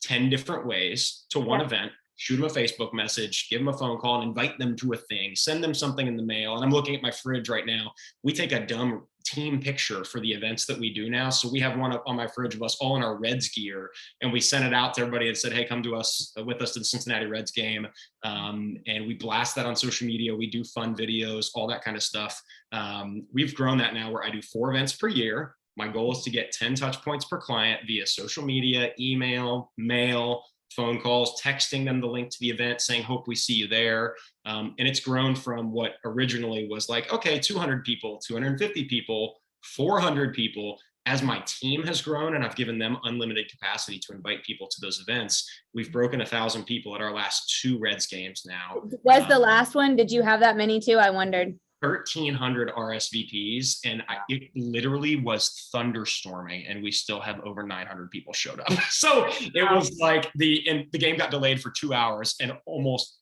10 different ways to one event, shoot them a Facebook message, give them a phone call, and invite them to a thing, send them something in the mail. And I'm looking at my fridge right now. We take a dumb team picture for the events that we do now. So we have one up on my fridge of us all in our Reds gear, and we sent it out to everybody and said, hey, come to us with us to the Cincinnati Reds game. And we blast that on social media. We do fun videos, all that kind of stuff. We've grown that now where I do 4 events per year. My goal is to get 10 touch points per client via social media, email, mail, phone calls, texting them the link to the event, saying, hope we see you there. And it's grown from what originally was like, okay, 200 people, 250 people, 400 people. As my team has grown and I've given them unlimited capacity to invite people to those events, we've broken 1,000 people at our last 2 Reds games now. Was the last one, did you have that many too? I wondered. 1,300 RSVPs, and it literally was thunderstorming, and we still have over 900 people showed up. So it was like the game got delayed for 2 hours, and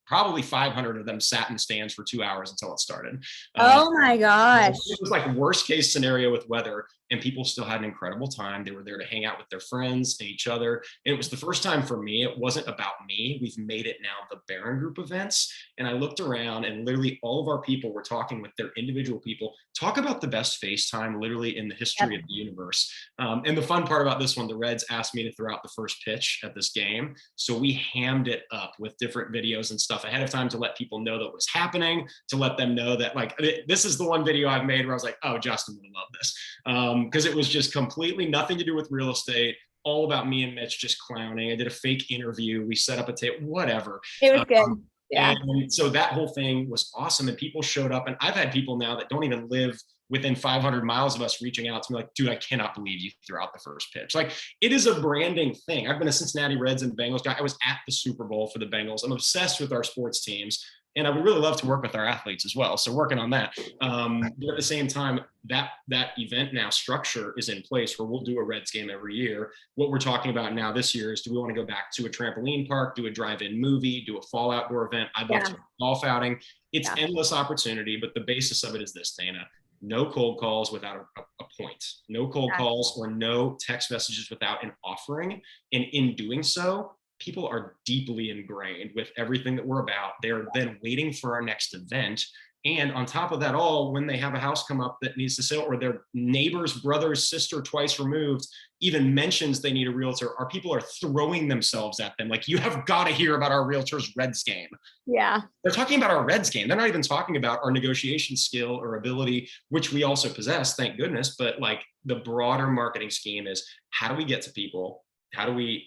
probably 500 of them sat in stands for 2 hours until it started. Oh my gosh. It was like worst case scenario with weather, and people still had an incredible time. They were there to hang out with their friends and each other. And it was the first time for me. It wasn't about me. We've made it now the Barron Group events. And I looked around, and literally all of our people were talking with their individual people. Talk about the best FaceTime literally in the history of the universe. And the fun part about this one, the Reds asked me to throw out the first pitch at this game. So we hammed it up with different videos and stuff ahead of time to let people know that it was happening, to let them know that, like, this is the one video I've made where I was like, oh, Justin would love this. Because it was just completely nothing to do with real estate, all about me and Mitch just clowning. I did a fake interview. We set up a tape, whatever. It was good. Yeah. And so that whole thing was awesome. And people showed up, and I've had people now that don't even live within 500 miles of us reaching out to me like, dude, I cannot believe you threw out the first pitch. Like, it is a branding thing. I've been a Cincinnati Reds and Bengals guy. I was at the Super Bowl for the Bengals. I'm obsessed with our sports teams. And I would really love to work with our athletes as well. So working on that. But at the same time, that event now structure is in place where we'll do a Reds game every year. What we're talking about now this year is, do we want to go back to a trampoline park, do a drive-in movie, do a fall outdoor event? I'd love to do a golf outing. It's endless opportunity, but the basis of it is this, Dana. No cold calls without a point. No cold calls or no text messages without an offering. And in doing so, people are deeply ingrained with everything that we're about. They're then waiting for our next event. And on top of that all, when they have a house come up that needs to sell, or their neighbor's brother's sister twice removed even mentions they need a realtor, our people are throwing themselves at them. Like, you have got to hear about our realtor's Reds game. Yeah. They're talking about our Reds game. They're not even talking about our negotiation skill or ability, which we also possess, thank goodness. But like, the broader marketing scheme is, how do we get to people? How do we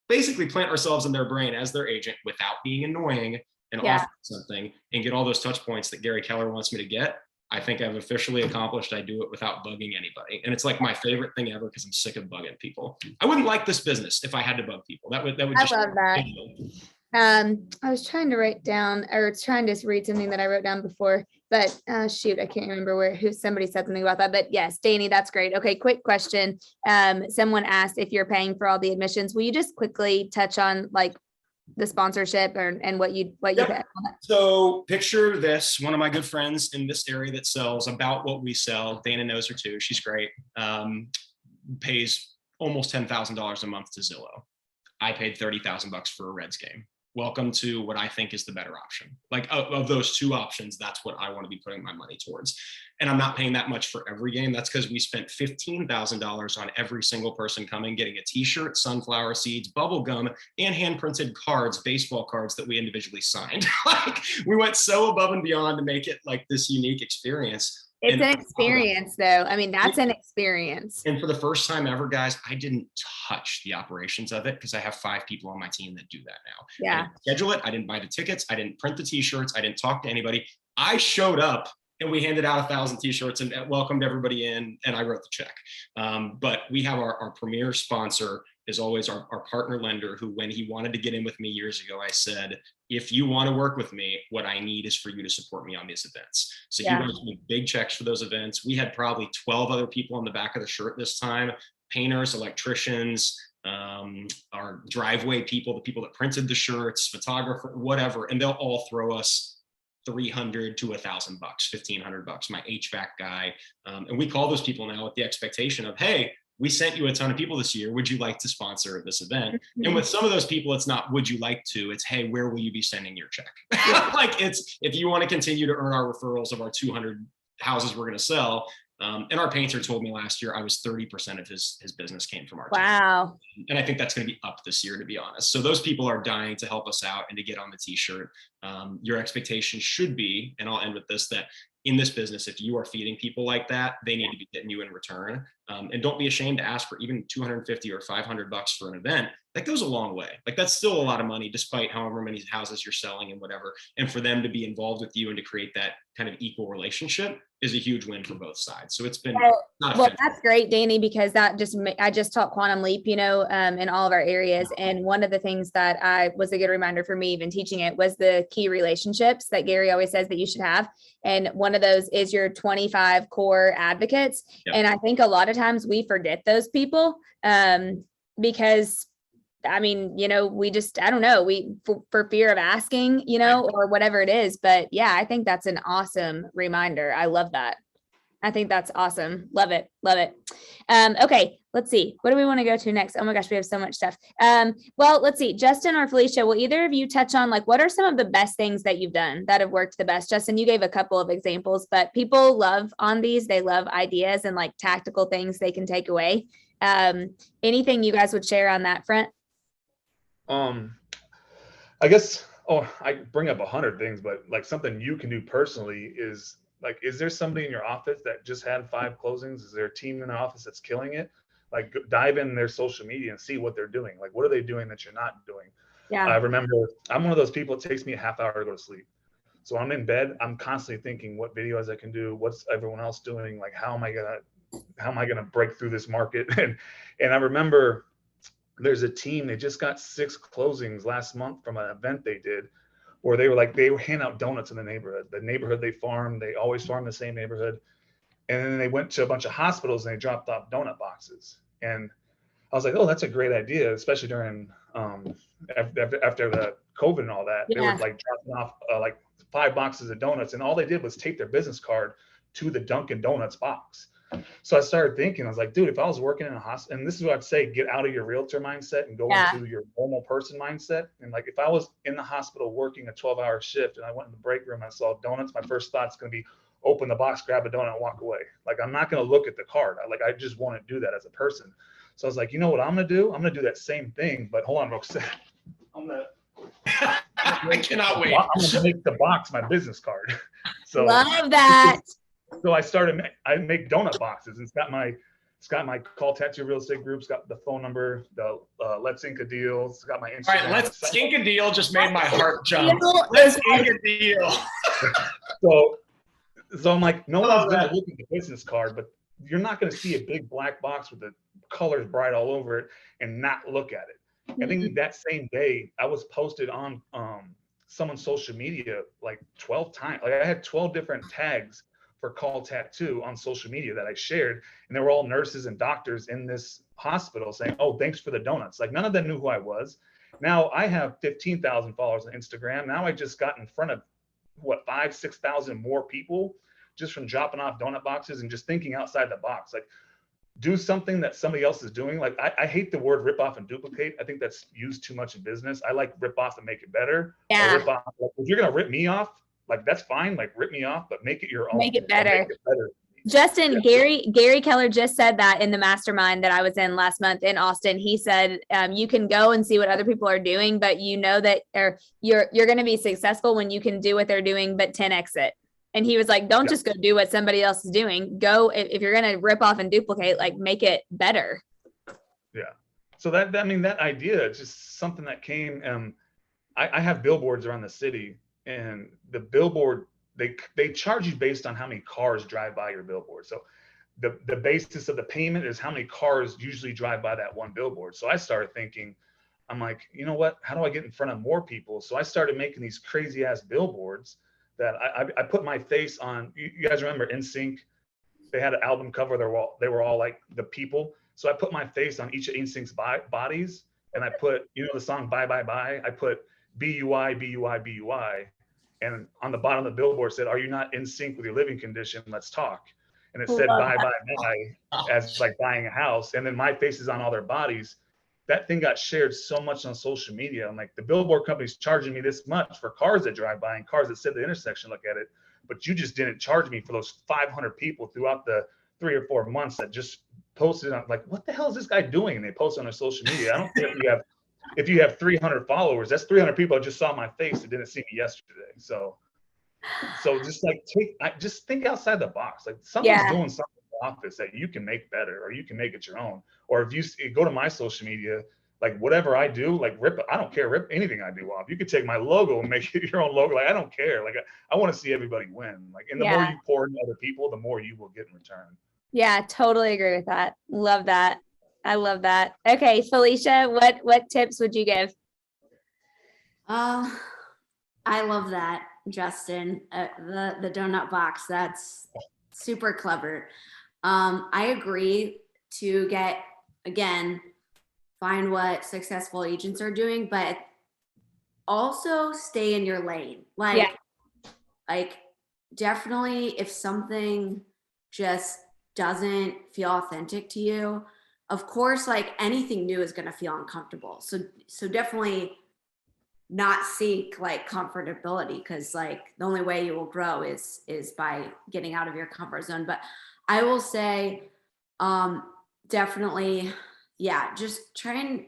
basically plant ourselves in their brain as their agent without being annoying and offer something and get all those touch points that Gary Keller wants me to get? I think I've officially accomplished. I do it without bugging anybody. And it's like my favorite thing ever, because I'm sick of bugging people. I wouldn't like this business if I had to bug people. That would just, I love that. I was trying to write down, or trying to read something that I wrote down before, but shoot, I can't remember somebody said something about that. But yes, Danny, that's great. Okay, quick question. Someone asked if you're paying for all the admissions. Will you just quickly touch on like the sponsorship and what you pay on that? So picture this: one of my good friends in this area that sells about what we sell. Dana knows her too. She's great. Pays almost $10,000 a month to Zillow. I paid $30,000 for a Reds game. Welcome to what I think is the better option. Like, of those 2 options, that's what I want to be putting my money towards. And I'm not paying that much for every game. That's because we spent $15,000 on every single person coming, getting a t-shirt, sunflower seeds, bubble gum, and hand-printed cards, baseball cards that we individually signed. Like, we went so above and beyond to make it like this unique experience. It's an experience, though. I mean, that's an experience. And for the first time ever, guys, I didn't touch the operations of it because I have 5 people on my team that do that now. Yeah. I didn't schedule it. I didn't buy the tickets. I didn't print the t-shirts. I didn't talk to anybody. I showed up and we handed out 1,000 t-shirts and welcomed everybody in, and I wrote the check. But we have our premier sponsor is always our partner lender, who, when he wanted to get in with me years ago, I said, if you want to work with me, what I need is for you to support me on these events. So he writes me big checks for those events. We had probably 12 other people on the back of the shirt this time: painters, electricians, our driveway people, the people that printed the shirts, photographer, whatever, and they'll all throw us $300 to $1,000, $1,500. My HVAC guy, and we call those people now with the expectation of, hey, we sent you a ton of people this year. Would you like to sponsor this event? And with some of those people, it's not would you like to, it's hey, where will you be sending your check? Like, it's if you want to continue to earn our referrals of our 200 houses we're going to sell. And our painter told me last year I was 30% of his business came from our team. Wow. And I think that's going to be up this year, to be honest. So those people are dying to help us out and to get on the t-shirt. Your expectation should be, and I'll end with this, that in this business, if you are feeding people like that, they need to be getting you in return. And don't be ashamed to ask for even $250 or $500 for an event. That goes a long way. Like, that's still a lot of money, despite however many houses you're selling and whatever. And for them to be involved with you and to create that kind of equal relationship is a huge win for both sides. So it's been well, that's great, Danny, because that I just taught Quantum Leap, in all of our areas. And one of the things that was a good reminder for me, even teaching it, was the key relationships that Gary always says that you should have. And one of those is your 25 core advocates. Yep. And I think a lot of times we forget those people because we just, I don't know, for fear of asking, or whatever it is. But yeah, I think that's an awesome reminder. I love that. I think that's awesome. Love it. Love it. Okay, let's see. What do we want to go to next? Oh my gosh, we have so much stuff. Well, let's see. Justin or Felicia, will either of you touch on, like, what are some of the best things that you've done that have worked the best? Justin, you gave a couple of examples, but people love on these. They love ideas and like tactical things they can take away. Anything you guys would share on that front? I guess, I bring up 100 things, but like something you can do personally is, like, is there somebody in your office that just had 5 closings? Is there a team in the office that's killing it? Like, dive in their social media and see what they're doing. Like, what are they doing that you're not doing? Yeah. I remember I'm one of those people, it takes me a half hour to go to sleep. So I'm in bed, I'm constantly thinking what videos I can do, what's everyone else doing? Like, how am I gonna break through this market? And I remember there's a team, they just got 6 closings last month from an event they did, where they were handing out donuts in the neighborhood they farm. They always farm the same neighborhood. And then they went to a bunch of hospitals and they dropped off donut boxes. And I was like, oh, that's a great idea, especially during after the COVID and all that. Yeah. They were like dropping off like 5 boxes of donuts, and all they did was tape their business card to the Dunkin' Donuts box. So I started thinking, I was like, dude, if I was working in a hospital, and this is what I'd say, get out of your realtor mindset and go into your normal person mindset. And like, if I was in the hospital working a 12-hour shift and I went in the break room, I saw donuts, my first thought's going to be open the box, grab a donut, and walk away. Like, I'm not going to look at the card. I just want to do that as a person. So I was like, you know what I'm going to do? I'm going to do that same thing, but hold on, Roxanne. I cannot wait. I'm going to make the box my business card. So love that. So I make donut boxes, and it's got my Call Tattoo Real Estate Group. It's got the phone number, the Let's Ink a Deal. It's got my Instagram. All right, Let's Ink a Deal just made my heart jump. Let's Ink a Deal. So I'm like, no one's going to look at the business card, but you're not going to see a big black box with the colors bright all over it and not look at it. Mm-hmm. I think that same day I was posted on someone's social media like 12 times. Like, I had 12 different tags for Call Tattoo on social media that I shared, and they were all nurses and doctors in this hospital saying, oh, thanks for the donuts. Like, none of them knew who I was. Now I have 15,000 followers on Instagram. Now I just got in front of 5,000-6,000 more people just from dropping off donut boxes and just thinking outside the box. Like, do something that somebody else is doing. Like, I hate the word rip off and duplicate. I think that's used too much in business. I like rip off and make it better. Yeah. Rip off. Like, if you're gonna rip me off, like, that's fine. Like, rip me off, but make it your own. Make it better. Justin, yeah. Gary Keller just said that in the mastermind that I was in last month in Austin. He said, you can go and see what other people are doing, but you know that you're going to be successful when you can do what they're doing, but 10x it. And he was like, don't just go do what somebody else is doing. Go, if you're going to rip off and duplicate, like, make it better. Yeah. So that idea is just something that came, I have billboards around the city, and the billboard they charge you based on how many cars drive by your billboard. So the basis of the payment is how many cars usually drive by that one billboard. So I started thinking, I'm like, you know what? How do I get in front of more people? So I started making these crazy ass billboards that I put my face on. You guys remember NSYNC? They had an album cover. They were all like the people. So I put my face on each of NSYNC's bodies, and I put, you know, the song Bye Bye Bye. I put BUI, BUI, BUI. And on the bottom of the billboard said, "Are you not in sync with your living condition? Let's talk." And it said "Bye Bye Bye" as like buying a house. And then my face is on all their bodies. That thing got shared so much on social media. I'm like, the billboard company's charging me this much for cars that drive by and cars that sit at the intersection look at it, but you just didn't charge me for those 500 people throughout the 3 or 4 months that just posted on, like, what the hell is this guy doing? And they post on their social media. I don't care if you have 300 followers, that's 300 people that just saw my face that didn't see me yesterday. So just like just think outside the box. Like someone's doing something in the office that you can make better, or you can make it your own. Or if you go to my social media, like whatever I do, like I don't care, rip anything I do off. You could take my logo and make it your own logo. Like I don't care. Like I want to see everybody win. Like, and the more you pour into other people, the more you will get in return. Yeah, totally agree with that. Love that. I love that. Okay, Felicia, what tips would you give? I love that, Justin. The donut box, that's super clever. I agree to find what successful agents are doing, but also stay in your lane. Like definitely if something just doesn't feel authentic to you, of course, like anything new is going to feel uncomfortable. So definitely not seek like comfortability, because like the only way you will grow is by getting out of your comfort zone. But I will say, definitely, just try and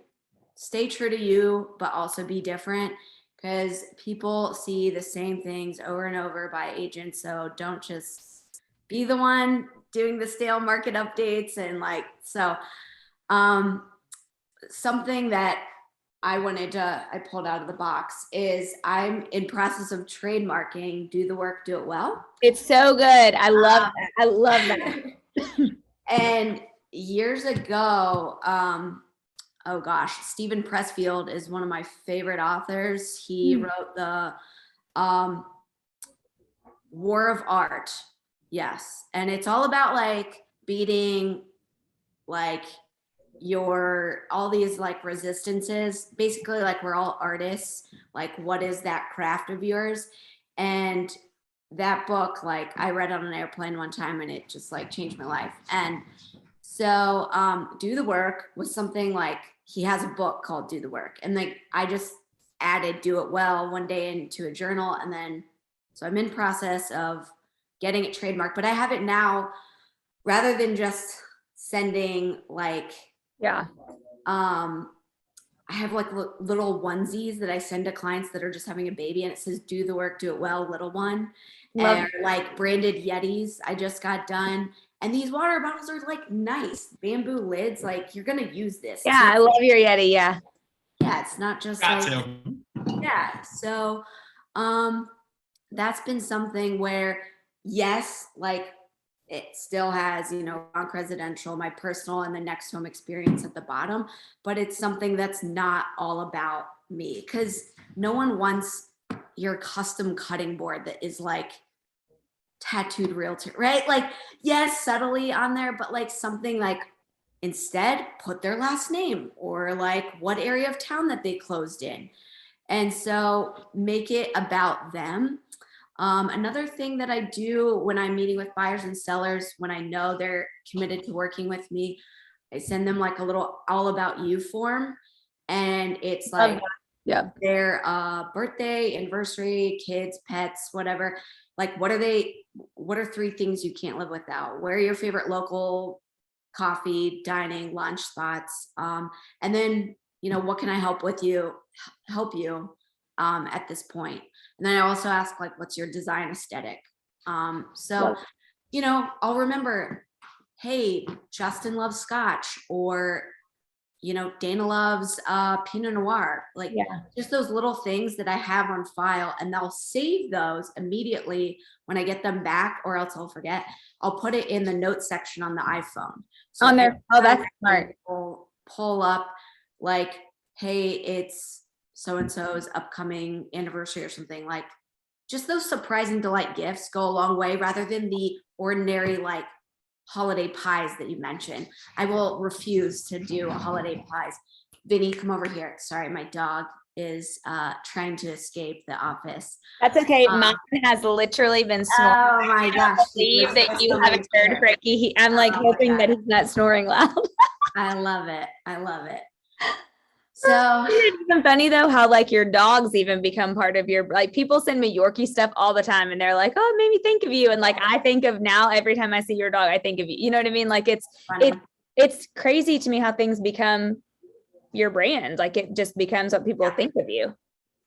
stay true to you, but also be different, because people see the same things over and over by agents. So don't just be the one doing the stale market updates. And like, so something that I pulled out of the box is I'm in process of trademarking Do the Work, Do It Well. It's so good. I love that. I love that. And years ago, oh gosh, Stephen Pressfield is one of my favorite authors. He wrote the War of Art. Yes. And it's all about like beating like all these like resistances. Basically, like we're all artists. Like, what is that craft of yours? And that book, like I read it on an airplane one time and it just like changed my life. And so Do the Work was something like, he has a book called Do the Work. And like, I just added Do It Well one day into a journal. And then, so I'm in process of getting it trademarked, but I have it now, rather than just sending like, I have like little onesies that I send to clients that are just having a baby, and it says Do the Work, Do It Well, little one. And like branded Yetis I just got done. And these water bottles are like nice bamboo lids. Like you're going to use this. Yeah. I love your Yeti. Yeah. Yeah. It's not just yeah. So, that's been something where, yes, like it still has, Bronc Residential, my personal, and the Next Home experience at the bottom, but it's something that's not all about me, because no one wants your custom cutting board that is like tattooed realtor, right? Like, yes, subtly on there, but like something like, instead put their last name or like what area of town that they closed in. And so make it about them. Another thing that I do when I'm meeting with buyers and sellers, when I know they're committed to working with me, I send them like a little all about you form. And it's like their birthday, anniversary, kids, pets, whatever. Like, what are 3 things you can't live without? Where are your favorite local coffee, dining, lunch spots? And then, what can I help you at this point? And then I also ask, like, what's your design aesthetic? So, I'll remember, hey, Justin loves Scotch, or, Dana loves Pinot Noir, like just those little things that I have on file, and they'll save those immediately when I get them back, or else I'll forget. I'll put it in the notes section on the iPhone. So on there. Oh, that's smart. Pull up like, hey, it's so-and-so's upcoming anniversary or something. Like, just those surprise and delight gifts go a long way, rather than the ordinary like holiday pies that you mentioned. I will refuse to do holiday pies. Vinny, come over here. Sorry, my dog is trying to escape the office. That's okay. Mine has literally been snoring. Oh my gosh. I believe that you haven't heard Frankie. I'm like hoping that he's not snoring loud. I love it. So it's even funny though how like your dogs even become part of your, like, people send me Yorkie stuff all the time and they're like, oh, it made me think of you. And like I think of now, every time I see your dog, I think of you. You know what I mean? Like it's crazy to me how things become your brand. Like it just becomes what people think of you.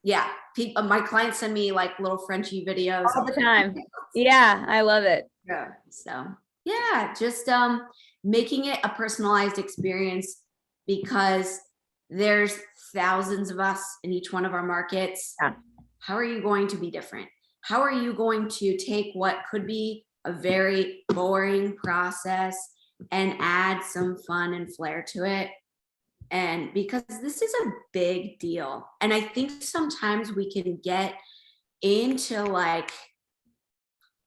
Yeah. My clients send me like little Frenchie videos all the time. Yeah, I love it. Yeah. So yeah, just making it a personalized experience, because there's thousands of us in each one of our markets. Yeah. How are you going to be different? How are you going to take what could be a very boring process and add some fun and flair to it? And because this is a big deal. And I think sometimes we can get into like,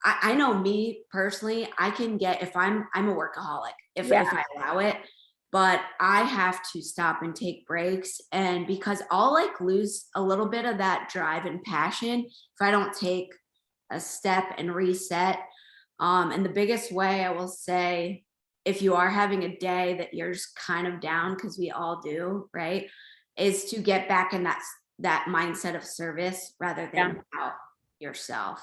I know me personally, I can get, if I'm a workaholic, if I allow it, but I have to stop and take breaks. And because I'll like lose a little bit of that drive and passion if I don't take a step and reset. And the biggest way, I will say, if you are having a day that you're just kind of down, because we all do, right, is to get back in that mindset of service rather than out yourself.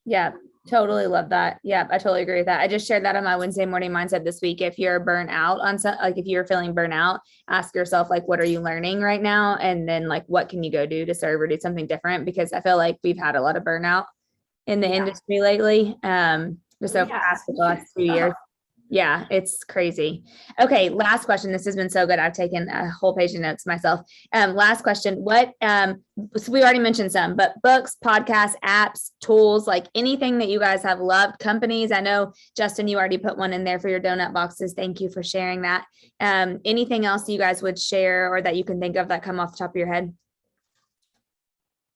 Yeah, totally love that. Yeah, I totally agree with that. I just shared that on my Wednesday morning mindset this week. If you're burnt out on some, like if you're feeling burnout, ask yourself, like, what are you learning right now? And then like, what can you go do to serve or do something different? Because I feel like we've had a lot of burnout in the industry lately. Just over the last 2 years. Yeah, it's crazy. Okay, last question. This has been so good. I've taken a whole page of notes myself. Last question. What, so we already mentioned some, but books, podcasts, apps, tools, like anything that you guys have loved, companies. I know, Justin, you already put one in there for your donut boxes. Thank you for sharing that. Anything else you guys would share or that you can think of that come off the top of your head?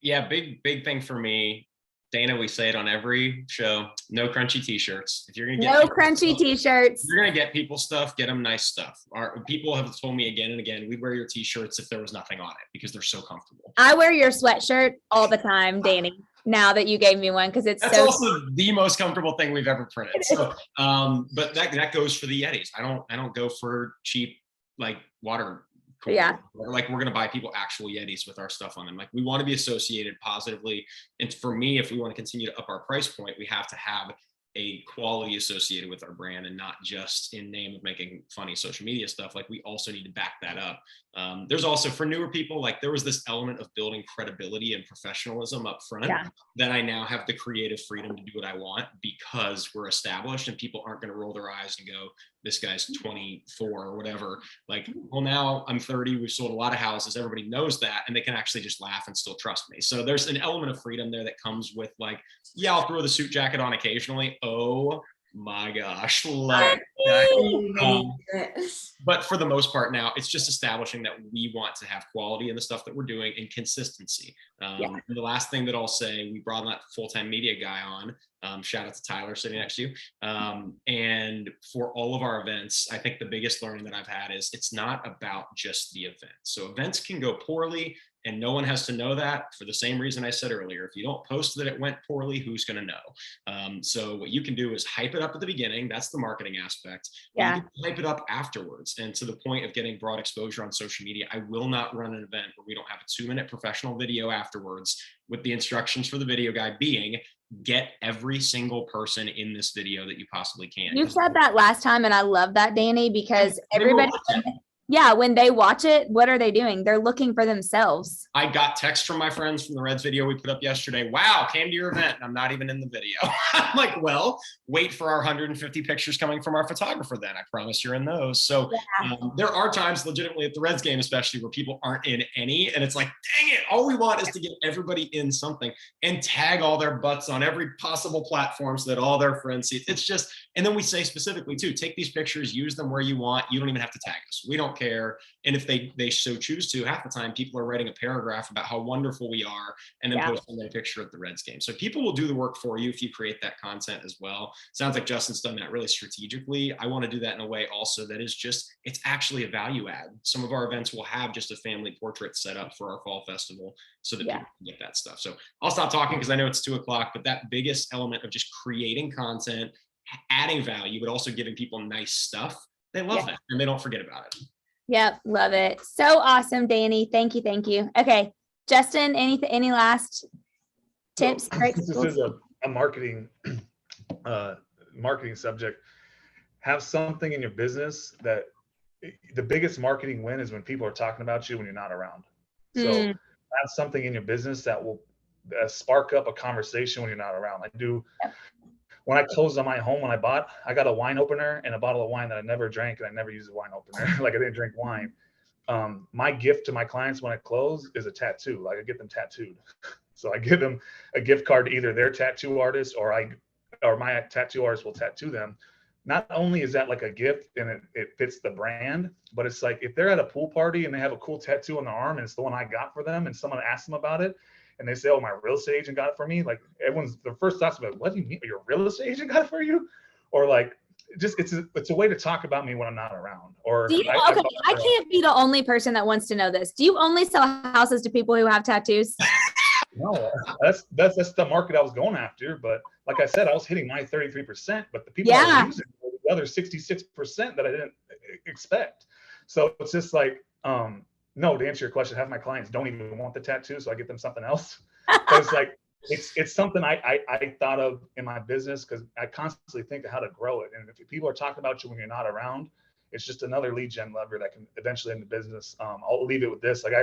Yeah, big thing for me. Dana, we say it on every show, no crunchy t-shirts. If you're going to get crunchy t-shirts, you're going to get people stuff, get them nice stuff. People have told me again and again, we'd wear your t-shirts if there was nothing on it because they're so comfortable. I wear your sweatshirt all the time, Danny, now that you gave me one, because that's also the most comfortable thing we've ever printed. So, but that goes for the Yetis. I don't go for cheap, like water. Cool. Yeah. Like we're going to buy people actual Yetis with our stuff on them. Like we want to be associated positively. And for me, if we want to continue to up our price point, we have to have a quality associated with our brand and not just in name of making funny social media stuff. Like we also need to back that up. There's also for newer people, like there was this element of building credibility and professionalism up front that I now have the creative freedom to do what I want because we're established and people aren't going to roll their eyes and go, this guy's 24 or whatever. Like, well, now I'm 30. We've sold a lot of houses. Everybody knows that. And they can actually just laugh and still trust me. So there's an element of freedom there that comes with like, yeah, I'll throw the suit jacket on occasionally. Oh my gosh. But for the most part now, it's just establishing that we want to have quality in the stuff that we're doing and consistency. And the last thing that I'll say, we brought that full-time media guy on. Shout out to Tyler sitting next to you. And for all of our events, I think the biggest learning that I've had is it's not about just the event. So events can go poorly and no one has to know that for the same reason I said earlier. If you don't post that it went poorly, who's going to know? So what you can do is hype it up at the beginning. That's the marketing aspect. Yeah. You can hype it up afterwards. And to the point of getting broad exposure on social media, I will not run an event where we don't have a 2-minute professional video afterwards with the instructions for the video guy being, get every single person in this video that you possibly can. You said that last time, and I love that, Danny, because everybody Yeah, when they watch it, what are they doing? They're looking for themselves. I got texts from my friends from the Reds video we put up yesterday. Wow, came to your event and I'm not even in the video. I'm like, well, wait for our 150 pictures coming from our photographer then. I promise you're in those. So there are times legitimately at the Reds game, especially where people aren't in any. And it's like, dang it, all we want is to get everybody in something and tag all their butts on every possible platform so that all their friends see. It's just, and then we say specifically too, take these pictures, use them where you want. You don't even have to tag us. We don't care. And if they so choose to, half the time people are writing a paragraph about how wonderful we are and then posting a picture of the Reds game. So people will do the work for you if you create that content as well. Sounds like Justin's done that really strategically. I want to do that in a way also that is just, it's actually a value add. Some of our events will have just a family portrait set up for our fall festival so that people can get that stuff. So I'll stop talking because I know it's 2:00, but that biggest element of just creating content, adding value, but also giving people nice stuff, they love that and they don't forget about it. Yep, love it. So awesome, Danny. Thank you, thank you. Okay, Justin, any last tips? This is a marketing marketing subject. Have something in your business that the biggest marketing win is when people are talking about you when you're not around. So have something in your business that will spark up a conversation when you're not around. When I closed on my home, I got a wine opener and a bottle of wine that I never drank, and I never used a wine opener. Like I didn't drink wine. My gift to my clients when I close is a tattoo. Like I get them tattooed. So I give them a gift card to either their tattoo artist or my tattoo artist will tattoo them. Not only is that like a gift and it fits the brand, but it's like if they're at a pool party and they have a cool tattoo on their arm and it's the one I got for them and someone asks them about it, and they say, oh, my real estate agent got it for me. Like the first thought's about, what do you mean? Your real estate agent got it for you? Or like, just, it's a way to talk about me when I'm not around. Or I can't be the only person that wants to know this. Do you only sell houses to people who have tattoos? No, that's the market I was going after. But like I said, I was hitting my 33%, but the people I was using were the other 66% that I didn't expect. So it's just like, no, to answer your question, half my clients don't even want the tattoo, so I get them something else. But it's like it's something I thought of in my business because I constantly think of how to grow it. And if people are talking about you when you're not around, it's just another lead gen lever that can eventually end the business. I'll leave it with this. Like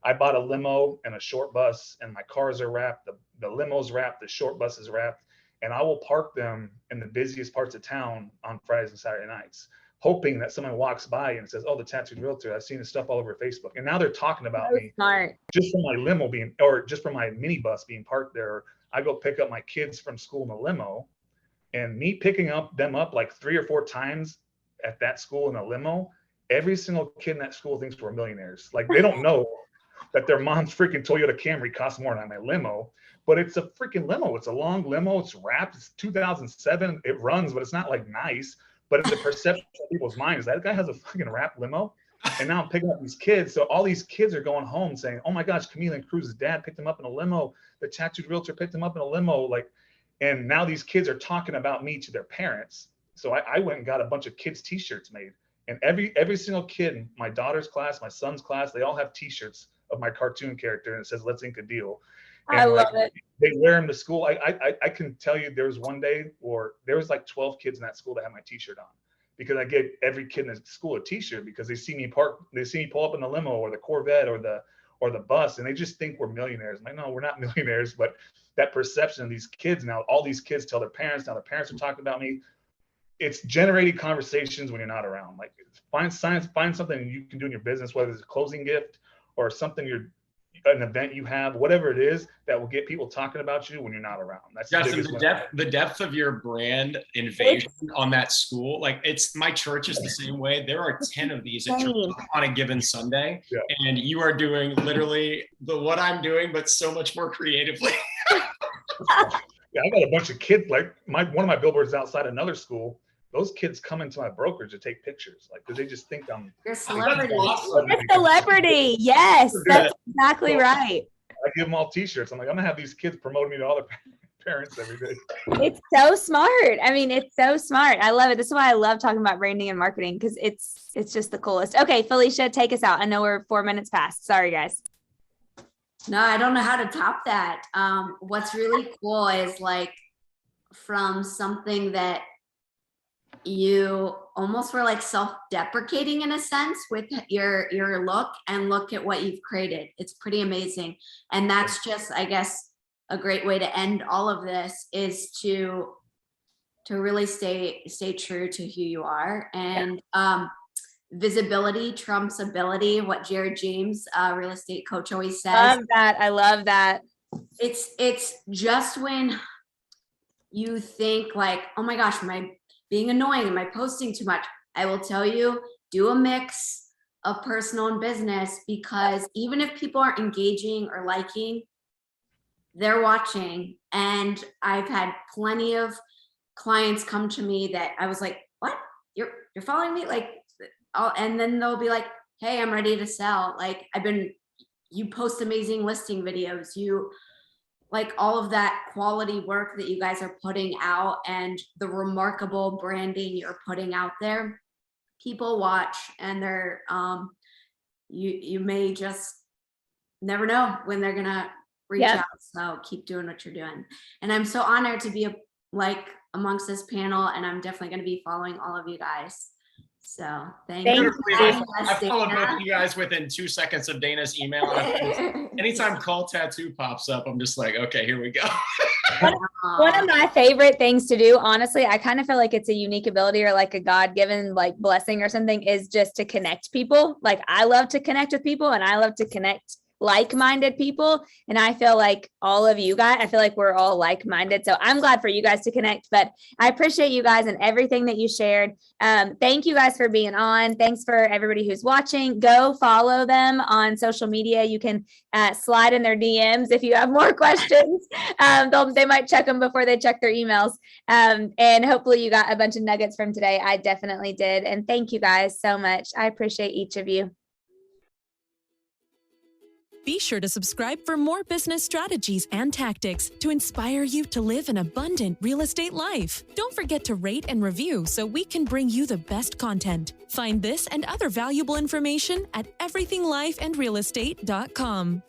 I bought a limo and a short bus, and my cars are wrapped. The limo's wrapped, the short bus is wrapped, and I will park them in the busiest parts of town on Fridays and Saturday nights, hoping that someone walks by and says, oh, the tattooed realtor, I've seen his stuff all over Facebook. And now they're talking about me just from my limo or just from my minibus being parked there. I go pick up my kids from school in a limo, and me picking them up like 3 or 4 times at that school in a limo, every single kid in that school thinks we're millionaires. Like they don't know that their mom's freaking Toyota Camry costs more than my limo, but it's a freaking limo. It's a long limo. It's wrapped. It's 2007. It runs, but it's not like nice. But in the perception of people's minds, that guy has a fucking wrapped limo. And now I'm picking up these kids. So all these kids are going home saying, oh my gosh, Camille and Cruz's dad picked him up in a limo. The tattooed realtor picked him up in a limo. Like, and now these kids are talking about me to their parents. So I went and got a bunch of kids' t-shirts made. And every single kid in my daughter's class, my son's class, they all have t-shirts of my cartoon character, and it says, let's ink a deal. And I love it. They wear them to school. I can tell you there was one day where there was like 12 kids in that school that had my t-shirt on, because I gave every kid in the school a t-shirt because they see me pull up in the limo or the Corvette or the bus, and they just think we're millionaires. I'm like, no, we're not millionaires. But that perception of these kids, now all these kids tell their parents, now the parents are talking about me. It's generating conversations when you're not around. Like find something you can do in your business, whether it's a closing gift or something an event you have, whatever it is, that will get people talking about you when you're not around. That's Justin, the depth of your brand invasion on that school. Like my church is the same way. There are 10 of these at church on a given Sunday. Yeah. And you are doing literally what I'm doing, but so much more creatively. Yeah, I got a bunch of kids, like one of my billboards is outside another school. Those kids come into my brokerage to take pictures, like, because they just think I'm a celebrity. Awesome. You're a celebrity. Yes, that's exactly right. I give them all t-shirts. I'm like, I'm gonna have these kids promoting me to all their parents every day. It's so smart. I mean, it's so smart. I love it. This is why I love talking about branding and marketing, because it's just the coolest. Okay, Felicia, take us out. I know we're 4 minutes past. Sorry, guys. No, I don't know how to top that. What's really cool is like from something that you almost were like self-deprecating in a sense with your look, and look at what you've created. It's pretty amazing. And that's just, I guess, a great way to end all of this is to really stay true to who you are. And visibility trumps ability, what Jared James, real estate coach, always says. I love that. It's just when you think like, oh my gosh, am I being annoying? Am I posting too much? I will tell you, do a mix of personal and business, because even if people aren't engaging or liking, they're watching. And I've had plenty of clients come to me that I was like, what? You're following me? Like, and then they'll be like, hey, I'm ready to sell. Like, you post amazing listing videos. You like all of that quality work that you guys are putting out and the remarkable branding you're putting out there. People watch, and they're, you may just never know when they're gonna reach out. So keep doing what you're doing. And I'm so honored to be amongst this panel, and I'm definitely going to be following all of you guys. So thank you. I followed both of you guys within 2 seconds of Dana's email. Anytime Call Tattoo pops up, I'm just like, okay, here we go. One of my favorite things to do, honestly, I kind of feel like it's a unique ability or like a God-given like blessing or something, is just to connect people. Like, I love to connect with people, and I love to connect like-minded people. And I feel like all of you guys, I feel like we're all like-minded. So I'm glad for you guys to connect, but I appreciate you guys and everything that you shared. Thank you guys for being on. Thanks for everybody who's watching. Go follow them on social media. You can slide in their DMs if you have more questions. They might check them before they check their emails. And hopefully you got a bunch of nuggets from today. I definitely did. And thank you guys so much. I appreciate each of you. Be sure to subscribe for more business strategies and tactics to inspire you to live an abundant real estate life. Don't forget to rate and review so we can bring you the best content. Find this and other valuable information at everythinglifeandrealestate.com.